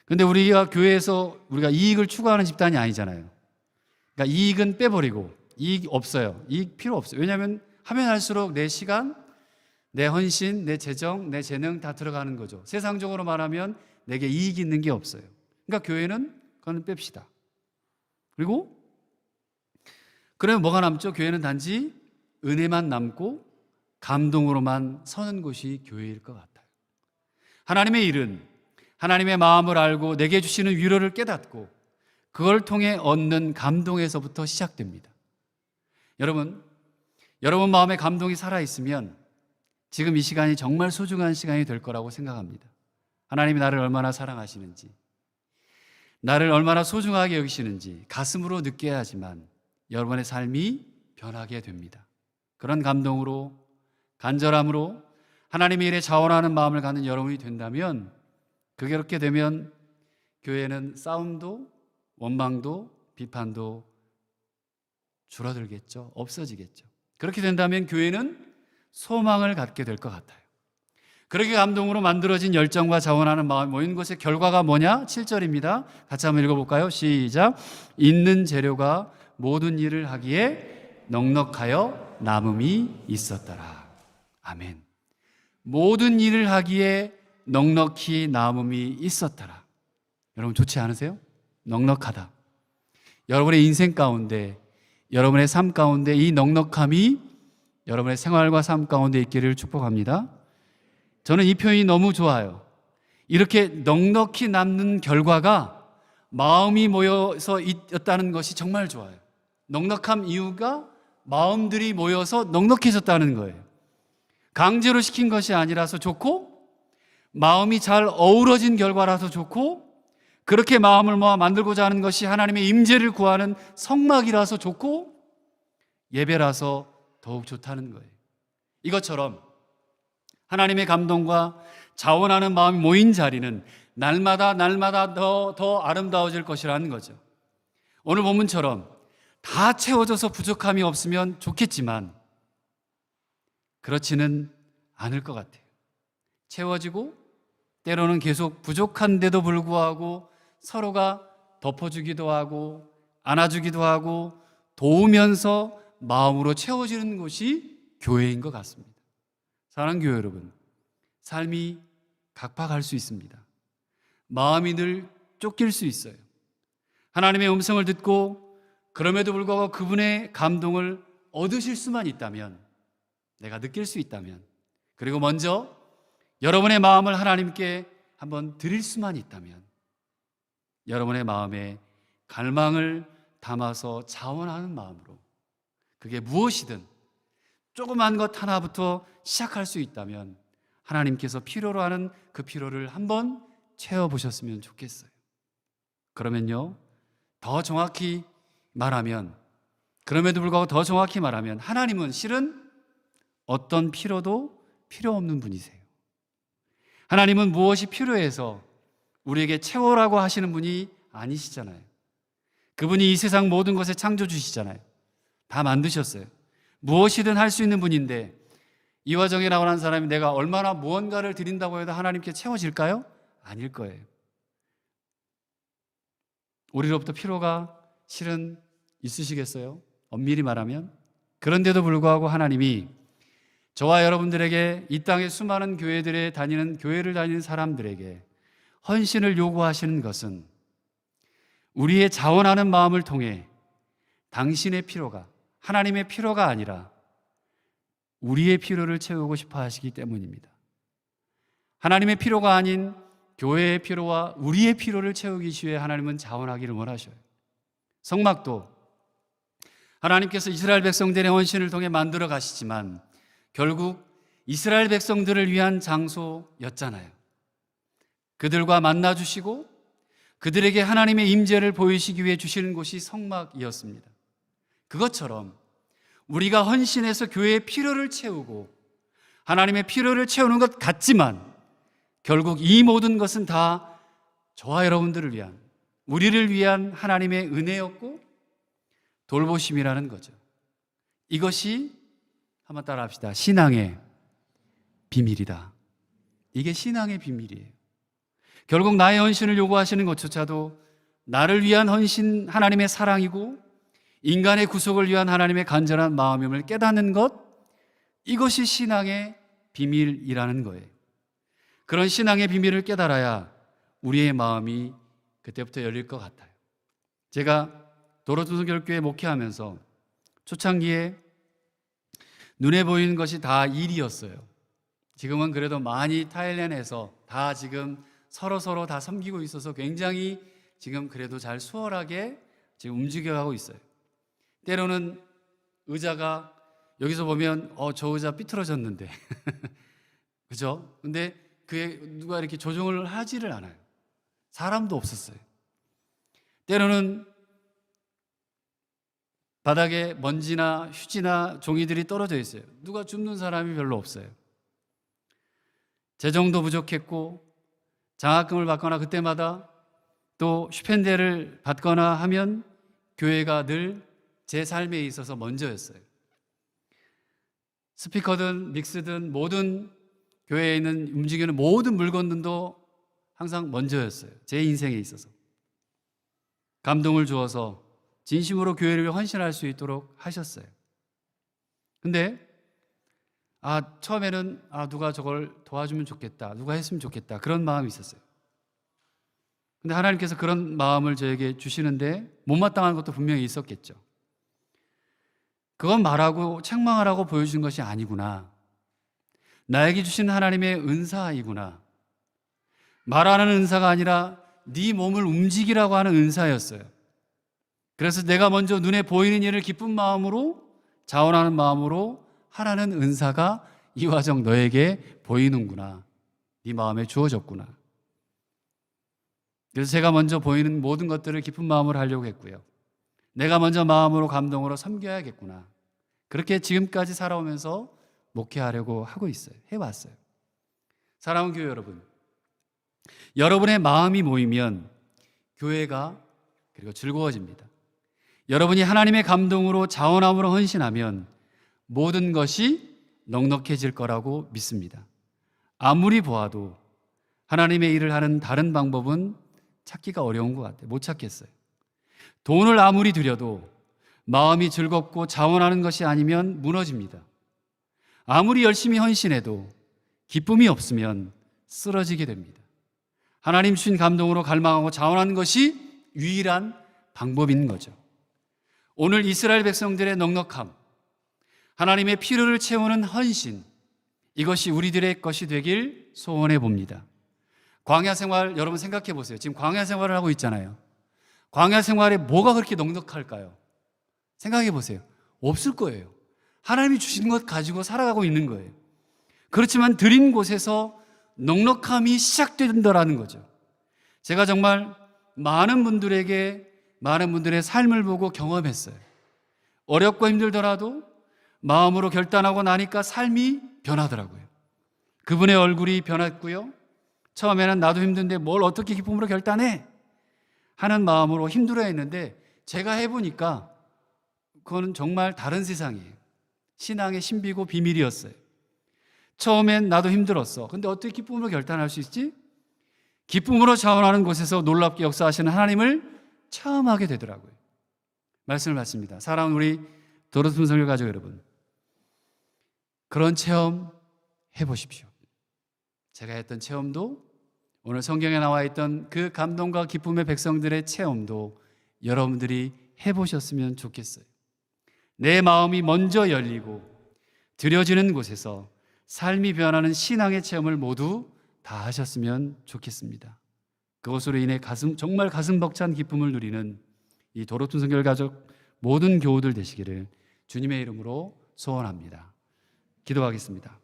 근데 우리가 교회에서 우리가 이익을 추구하는 집단이 아니잖아요. 그러니까 이익은 빼버리고, 이익 없어요. 이익 필요 없어요. 왜냐하면 하면 할수록 내 시간, 내 헌신, 내 재정, 내 재능 다 들어가는 거죠. 세상적으로 말하면 내게 이익이 있는 게 없어요. 그러니까 교회는 그건 뺍시다. 그리고 그러면 뭐가 남죠? 교회는 단지 은혜만 남고 감동으로만 서는 곳이 교회일 것 같아요. 하나님의 일은 하나님의 마음을 알고 내게 주시는 위로를 깨닫고 그걸 통해 얻는 감동에서부터 시작됩니다. 여러분 마음에 감동이 살아있으면 지금 이 시간이 정말 소중한 시간이 될 거라고 생각합니다. 하나님이 나를 얼마나 사랑하시는지, 나를 얼마나 소중하게 여기시는지 가슴으로 느껴야지만 여러분의 삶이 변하게 됩니다. 그런 감동으로, 간절함으로 하나님의 일에 자원하는 마음을 갖는 여러분이 된다면, 그렇게 되면 교회는 싸움도 원망도 비판도 줄어들겠죠. 없어지겠죠. 그렇게 된다면 교회는 소망을 갖게 될 것 같아요. 그렇게 감동으로 만들어진 열정과 자원하는 마음이 모인 것의 결과가 뭐냐? 7절입니다. 같이 한번 읽어볼까요? 시작. 있는 재료가 모든 일을 하기에 넉넉하여 남음이 있었더라. 아멘. 모든 일을 하기에 넉넉히 남음이 있었더라. 여러분 좋지 않으세요? 넉넉하다. 여러분의 인생 가운데, 여러분의 삶 가운데 이 넉넉함이 여러분의 생활과 삶 가운데 있기를 축복합니다. 저는 이 표현이 너무 좋아요. 이렇게 넉넉히 남는 결과가 마음이 모여서 있었다는 것이 정말 좋아요. 넉넉함 이유가 마음들이 모여서 넉넉해졌다는 거예요. 강제로 시킨 것이 아니라서 좋고, 마음이 잘 어우러진 결과라서 좋고, 그렇게 마음을 모아 만들고자 하는 것이 하나님의 임재를 구하는 성막이라서 좋고, 예배라서 더욱 좋다는 거예요. 이것처럼 하나님의 감동과 자원하는 마음이 모인 자리는 날마다 더 아름다워질 것이라는 거죠. 오늘 본문처럼 다 채워져서 부족함이 없으면 좋겠지만 그렇지는 않을 것 같아요. 채워지고 때로는 계속 부족한데도 불구하고 서로가 덮어주기도 하고 안아주기도 하고 도우면서 마음으로 채워지는 곳이 교회인 것 같습니다. 사랑하는 교회 여러분, 삶이 각박할 수 있습니다. 마음이 늘 쫓길 수 있어요. 하나님의 음성을 듣고 그럼에도 불구하고 그분의 감동을 얻으실 수만 있다면, 내가 느낄 수 있다면, 그리고 먼저 여러분의 마음을 하나님께 한번 드릴 수만 있다면, 여러분의 마음에 갈망을 담아서 자원하는 마음으로, 그게 무엇이든 조그만 것 하나부터 시작할 수 있다면 하나님께서 필요로 하는 그 필요를 한번 채워보셨으면 좋겠어요. 그러면요, 더 정확히 말하면, 그럼에도 불구하고 더 정확히 말하면 하나님은 실은 어떤 필요도 필요 없는 분이세요. 하나님은 무엇이 필요해서 우리에게 채워라고 하시는 분이 아니시잖아요. 그분이 이 세상 모든 것의 창조주시잖아요. 다 만드셨어요. 무엇이든 할 수 있는 분인데, 이 와정에 나오는 사람이 내가 얼마나 무언가를 드린다고 해도 하나님께 채워질까요? 아닐 거예요. 우리로부터 필요가 실은 있으시겠어요? 엄밀히 말하면. 그런데도 불구하고 하나님이 저와 여러분들에게, 이 땅의 수많은 교회를 다니는 사람들에게 헌신을 요구하시는 것은 우리의 자원하는 마음을 통해 당신의 필요가, 하나님의 필요가 아니라 우리의 필요를 채우고 싶어 하시기 때문입니다. 하나님의 필요가 아닌 교회의 필요와 우리의 필요를 채우기 위해 하나님은 자원하기를 원하셔요. 성막도 하나님께서 이스라엘 백성들의 헌신을 통해 만들어 가시지만 결국 이스라엘 백성들을 위한 장소였잖아요. 그들과 만나 주시고 그들에게 하나님의 임재를 보이시기 위해 주시는 곳이 성막이었습니다. 그것처럼 우리가 헌신해서 교회의 필요를 채우고 하나님의 필요를 채우는 것 같지만 결국 이 모든 것은 다 저와 여러분들을 위한, 우리를 위한 하나님의 은혜였고 돌보심이라는 거죠. 이것이, 한번 따라 합시다, 신앙의 비밀이다. 이게 신앙의 비밀이에요. 결국 나의 헌신을 요구하시는 것조차도 나를 위한 헌신, 하나님의 사랑이고 인간의 구속을 위한 하나님의 간절한 마음임을 깨닫는 것, 이것이 신앙의 비밀이라는 거예요. 그런 신앙의 비밀을 깨달아야 우리의 마음이 그때부터 열릴 것 같아요. 제가 도로등교회 목회하면서 초창기에 눈에 보이는 것이 다 일이었어요. 지금은 그래도 많이 타일랜드에서 다 지금 서로 다 섬기고 있어서 굉장히 지금 그래도 잘 수월하게 지금 움직여가고 있어요. 때로는 의자가 여기서 보면 저 의자 삐뚤어졌는데 그죠? 근데 그에 누가 이렇게 조정을 하지를 않아요. 사람도 없었어요. 때로는 바닥에 먼지나 휴지나 종이들이 떨어져 있어요. 누가 줍는 사람이 별로 없어요. 재정도 부족했고 장학금을 받거나 그때마다 또 슈펜데를 받거나 하면 교회가 늘 제 삶에 있어서 먼저였어요. 스피커든 믹스든 모든 교회에 있는 움직이는 모든 물건들도 항상 먼저였어요. 제 인생에 있어서. 감동을 주어서 진심으로 교회를 헌신할 수 있도록 하셨어요. 근데 처음에는 누가 저걸 도와주면 좋겠다, 누가 했으면 좋겠다, 그런 마음이 있었어요. 근데 하나님께서 그런 마음을 저에게 주시는데 못마땅한 것도 분명히 있었겠죠. 그건 말하고 책망하라고 보여주는 것이 아니구나, 나에게 주신 하나님의 은사이구나, 말하는 은사가 아니라 네 몸을 움직이라고 하는 은사였어요. 그래서 내가 먼저 눈에 보이는 일을 기쁜 마음으로, 자원하는 마음으로 하라는 은사가 이 와정 너에게 보이는구나, 네 마음에 주어졌구나. 그래서 제가 먼저 보이는 모든 것들을 기쁜 마음으로 하려고 했고요. 내가 먼저 마음으로 감동으로 섬겨야겠구나. 그렇게 지금까지 살아오면서 목회하려고 하고 있어요. 해왔어요. 사랑하는 교회 여러분, 여러분의 마음이 모이면 교회가 그리고 즐거워집니다. 여러분이 하나님의 감동으로 자원함으로 헌신하면 모든 것이 넉넉해질 거라고 믿습니다. 아무리 보아도 하나님의 일을 하는 다른 방법은 찾기가 어려운 것 같아요. 못 찾겠어요. 돈을 아무리 들여도 마음이 즐겁고 자원하는 것이 아니면 무너집니다. 아무리 열심히 헌신해도 기쁨이 없으면 쓰러지게 됩니다. 하나님 주신 감동으로 갈망하고 자원하는 것이 유일한 방법인 거죠. 오늘 이스라엘 백성들의 넉넉함, 하나님의 필요를 채우는 헌신, 이것이 우리들의 것이 되길 소원해 봅니다. 광야 생활 여러분 생각해 보세요. 지금 광야 생활을 하고 있잖아요. 광야 생활에 뭐가 그렇게 넉넉할까요? 생각해 보세요. 없을 거예요. 하나님이 주신 것 가지고 살아가고 있는 거예요. 그렇지만 드린 곳에서 넉넉함이 시작된다라는 거죠. 제가 정말 많은 분들에게 많은 분들의 삶을 보고 경험했어요. 어렵고 힘들더라도 마음으로 결단하고 나니까 삶이 변하더라고요. 그분의 얼굴이 변했고요. 처음에는 나도 힘든데 뭘 어떻게 기쁨으로 결단해? 하는 마음으로 힘들어했는데 제가 해보니까 그거는 정말 다른 세상이에요. 신앙의 신비고 비밀이었어요. 처음엔 나도 힘들었어. 근데 어떻게 기쁨으로 결단할 수 있지? 기쁨으로 자원하는 곳에서 놀랍게 역사하시는 하나님을 체험하게 되더라고요. 말씀을 받습니다. 사랑하는 우리 도로ทุ่ 성교 가족 여러분, 그런 체험 해보십시오. 제가 했던 체험도, 오늘 성경에 나와 있던 그 감동과 기쁨의 백성들의 체험도 여러분들이 해보셨으면 좋겠어요. 내 마음이 먼저 열리고 드려지는 곳에서 삶이 변하는 신앙의 체험을 모두 다 하셨으면 좋겠습니다. 그것으로 인해 정말 가슴 벅찬 기쁨을 누리는 이 도로ทุ่ 성결 가족 모든 교우들 되시기를 주님의 이름으로 소원합니다. 기도하겠습니다.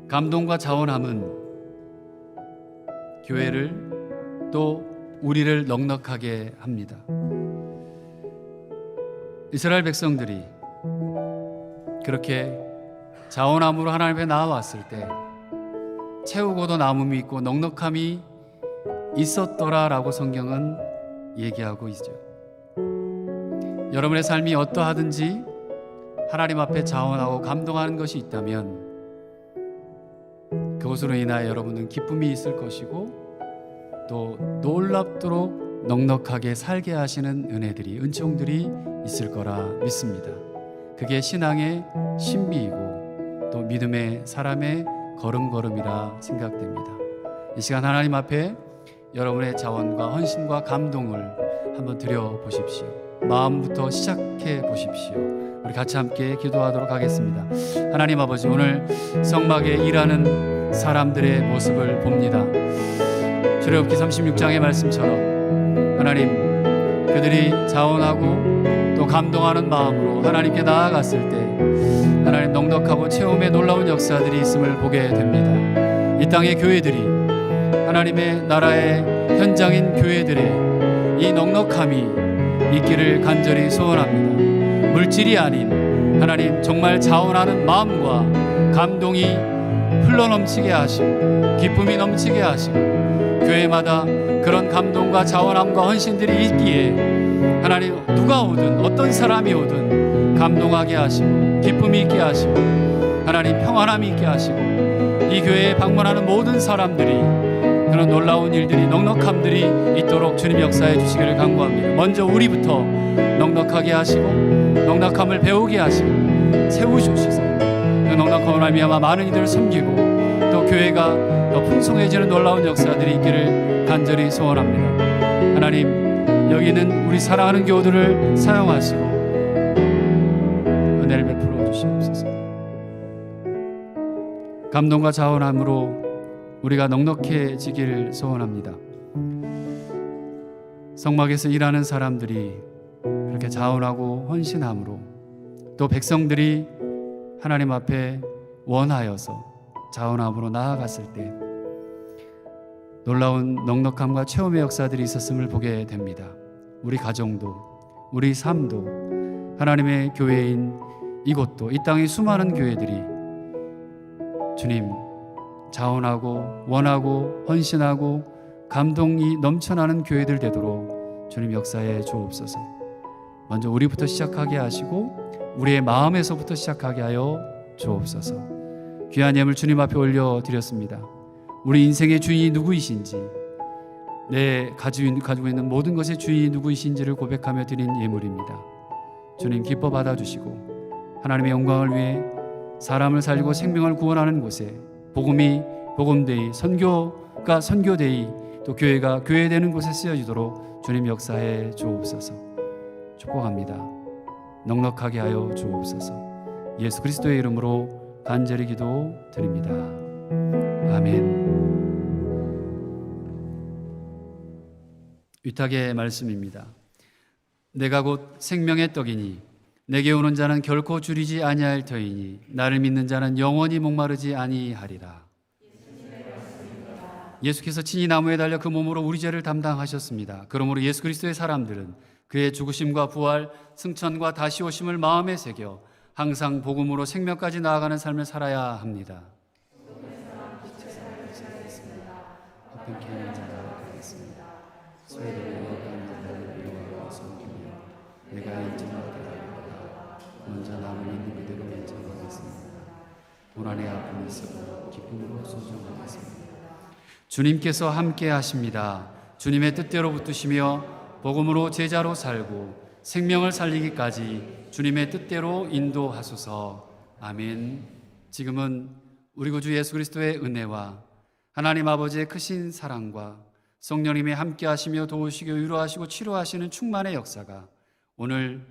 감동과 자원함은 교회를 또 우리를 넉넉하게 합니다. 이스라엘 백성들이 그렇게 자원함으로 하나님 앞에 나아왔을 때 채우고도 남음이 있고 넉넉함이 있었더라라고 성경은 얘기하고 있죠. 여러분의 삶이 어떠하든지 하나님 앞에 자원하고 감동하는 것이 있다면 그것으로 인하여 여러분은 기쁨이 있을 것이고 또 놀랍도록 넉넉하게 살게 하시는 은혜들이, 은총들이 있을 거라 믿습니다. 그게 신앙의 신비이고 또 믿음의 사람의 걸음걸음이라 생각됩니다. 이 시간 하나님 앞에 여러분의 자원과 헌신과 감동을 한번 드려보십시오. 마음부터 시작해 보십시오. 우리 같이 함께 기도하도록 하겠습니다. 하나님 아버지, 오늘 성막에 일하는 사람들의 모습을 봅니다. 출애굽기 36장의 말씀처럼 하나님, 그들이 자원하고 또 또 감동하는 마음으로 하나님께 나아갔을 때 하나님 넉넉하고 체험의 놀라운 역사들이 있음을 보게 됩니다. 이 땅의 교회들이 하나님의 나라의 현장인 교회들의 이 넉넉함이 있기를 간절히 소원합니다. 물질이 아닌 하나님 정말 자원하는 마음과 감동이 흘러넘치게 하시고 기쁨이 넘치게 하시고 교회마다 그런 감동과 자원함과 헌신들이 있기에 하나님 누가 오든 어떤 사람이 오든 감동하게 하시고 기쁨이 있게 하시고 하나님 평안함이 있게 하시고 이 교회에 방문하는 모든 사람들이 그런 놀라운 일들이 넉넉함들이 있도록 주님 역사해 주시기를 간구합니다. 먼저 우리부터 넉넉하게 하시고 넉넉함을 배우게 하시고 세우시옵소서. 그 넉넉함을 말미암아 많은 이들을 섬기고 또 교회가 더 풍성해지는 놀라운 역사들이 있기를 간절히 소원합니다. 하나님 여기는 우리 사랑하는 교우들을 사용하시고 은혜를 베풀어 주시옵소서. 감동과 자원함으로 우리가 넉넉해지기를 소원합니다. 성막에서 일하는 사람들이 그렇게 자원하고 헌신함으로 또 백성들이 하나님 앞에 원하여서 자원함으로 나아갔을 때 놀라운 넉넉함과 체험의 역사들이 있었음을 보게 됩니다. 우리 가정도 우리 삶도 하나님의 교회인 이곳도 이 땅의 수많은 교회들이 주님 자원하고 원하고 헌신하고 감동이 넘쳐나는 교회들 되도록 주님 역사에 주옵소서. 먼저 우리부터 시작하게 하시고 우리의 마음에서부터 시작하게 하여 주옵소서. 귀한 예물 주님 앞에 올려드렸습니다. 우리 인생의 주인이 누구이신지 내 가지고 있는 모든 것의 주인이 누구이신지를 고백하며 드린 예물입니다. 주님 기뻐 받아주시고 하나님의 영광을 위해 사람을 살리고 생명을 구원하는 곳에 복음이 복음되이 선교가 선교되이 또 교회가 교회되는 곳에 쓰여지도록 주님 역사해 주옵소서. 축복합니다. 넉넉하게 하여 주옵소서. 예수 그리스도의 이름으로 간절히 기도 드립니다. 아멘. 위탁의 말씀입니다. 내가 곧 생명의 떡이니 내게 오는 자는 결코 줄이지 아니할 터이니 나를 믿는 자는 영원히 목마르지 아니하리라. 예수께서 친히 나무에 달려 그 몸으로 우리 죄를 담당하셨습니다. 그러므로 예수 그리스도의 사람들은 그의 죽으심과 부활, 승천과 다시 오심을 마음에 새겨 항상 복음으로 생명까지 나아가는 삶을 살아야 합니다. 내가 인정하리라. 먼저 남은 있는 그대로 인정하겠습니다. 고난의 아픔이 있어도 기쁨으로 소정하겠습니다. 주님께서 함께 하십니다. 주님의 뜻대로 붙드시며 복음으로 제자로 살고 생명을 살리기까지 주님의 뜻대로 인도하소서. 아멘. 지금은 우리 구주 예수 그리스도의 은혜와 하나님 아버지의 크신 사랑과 성령님의 함께 하시며 도우시고 위로하시고 치료하시는 충만의 역사가 오늘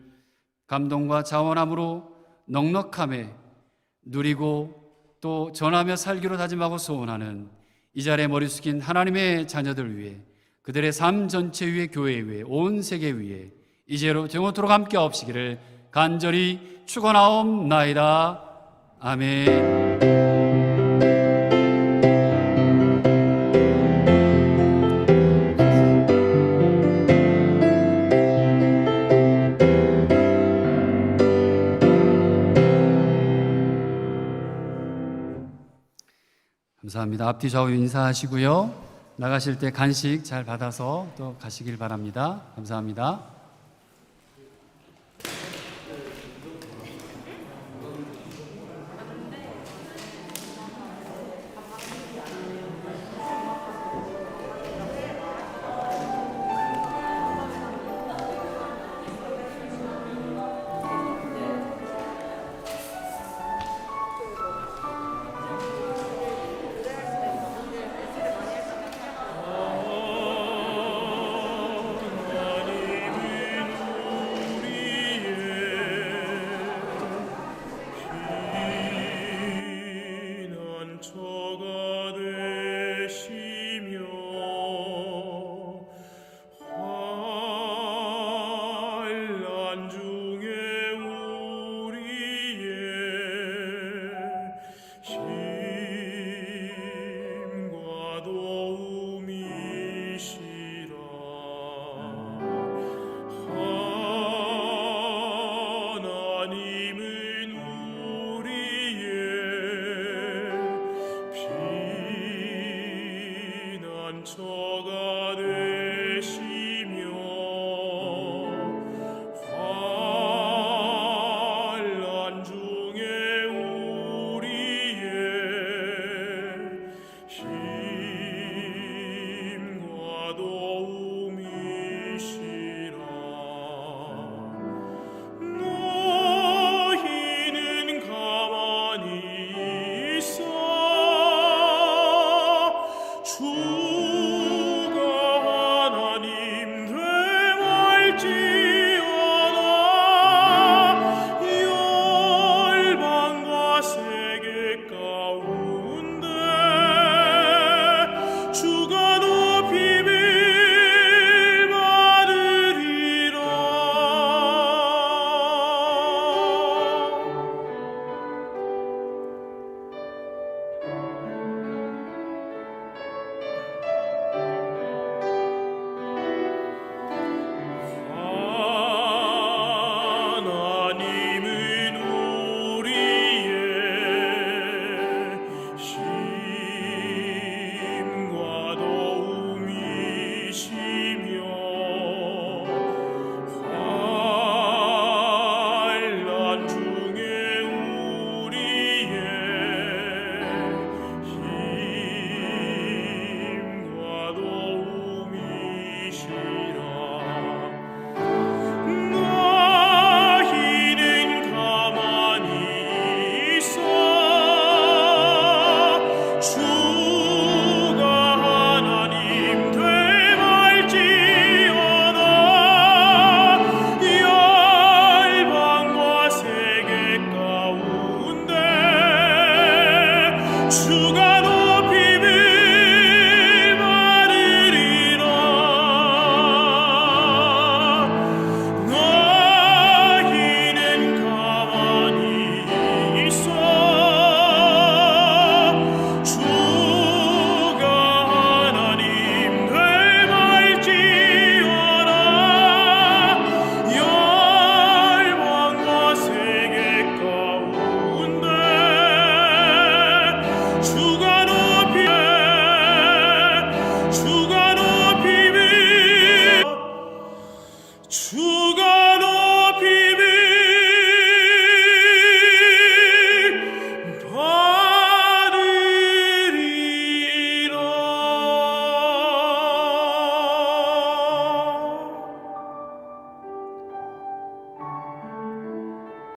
감동과 자원함으로 넉넉함에 누리고 또 전하며 살기로 다짐하고 소원하는 이 자리에 머리 숙인 하나님의 자녀들 위해 그들의 삶 전체 위에 교회 위에 온 세계 위에 이제로 영원토록 함께 없시기를 간절히 축원하옵나이다. 아멘. 감사합니다. 앞뒤 좌우 인사하시고요. 나가실 때 간식 잘 받아서 또 가시길 바랍니다. 감사합니다. 피난처가 되시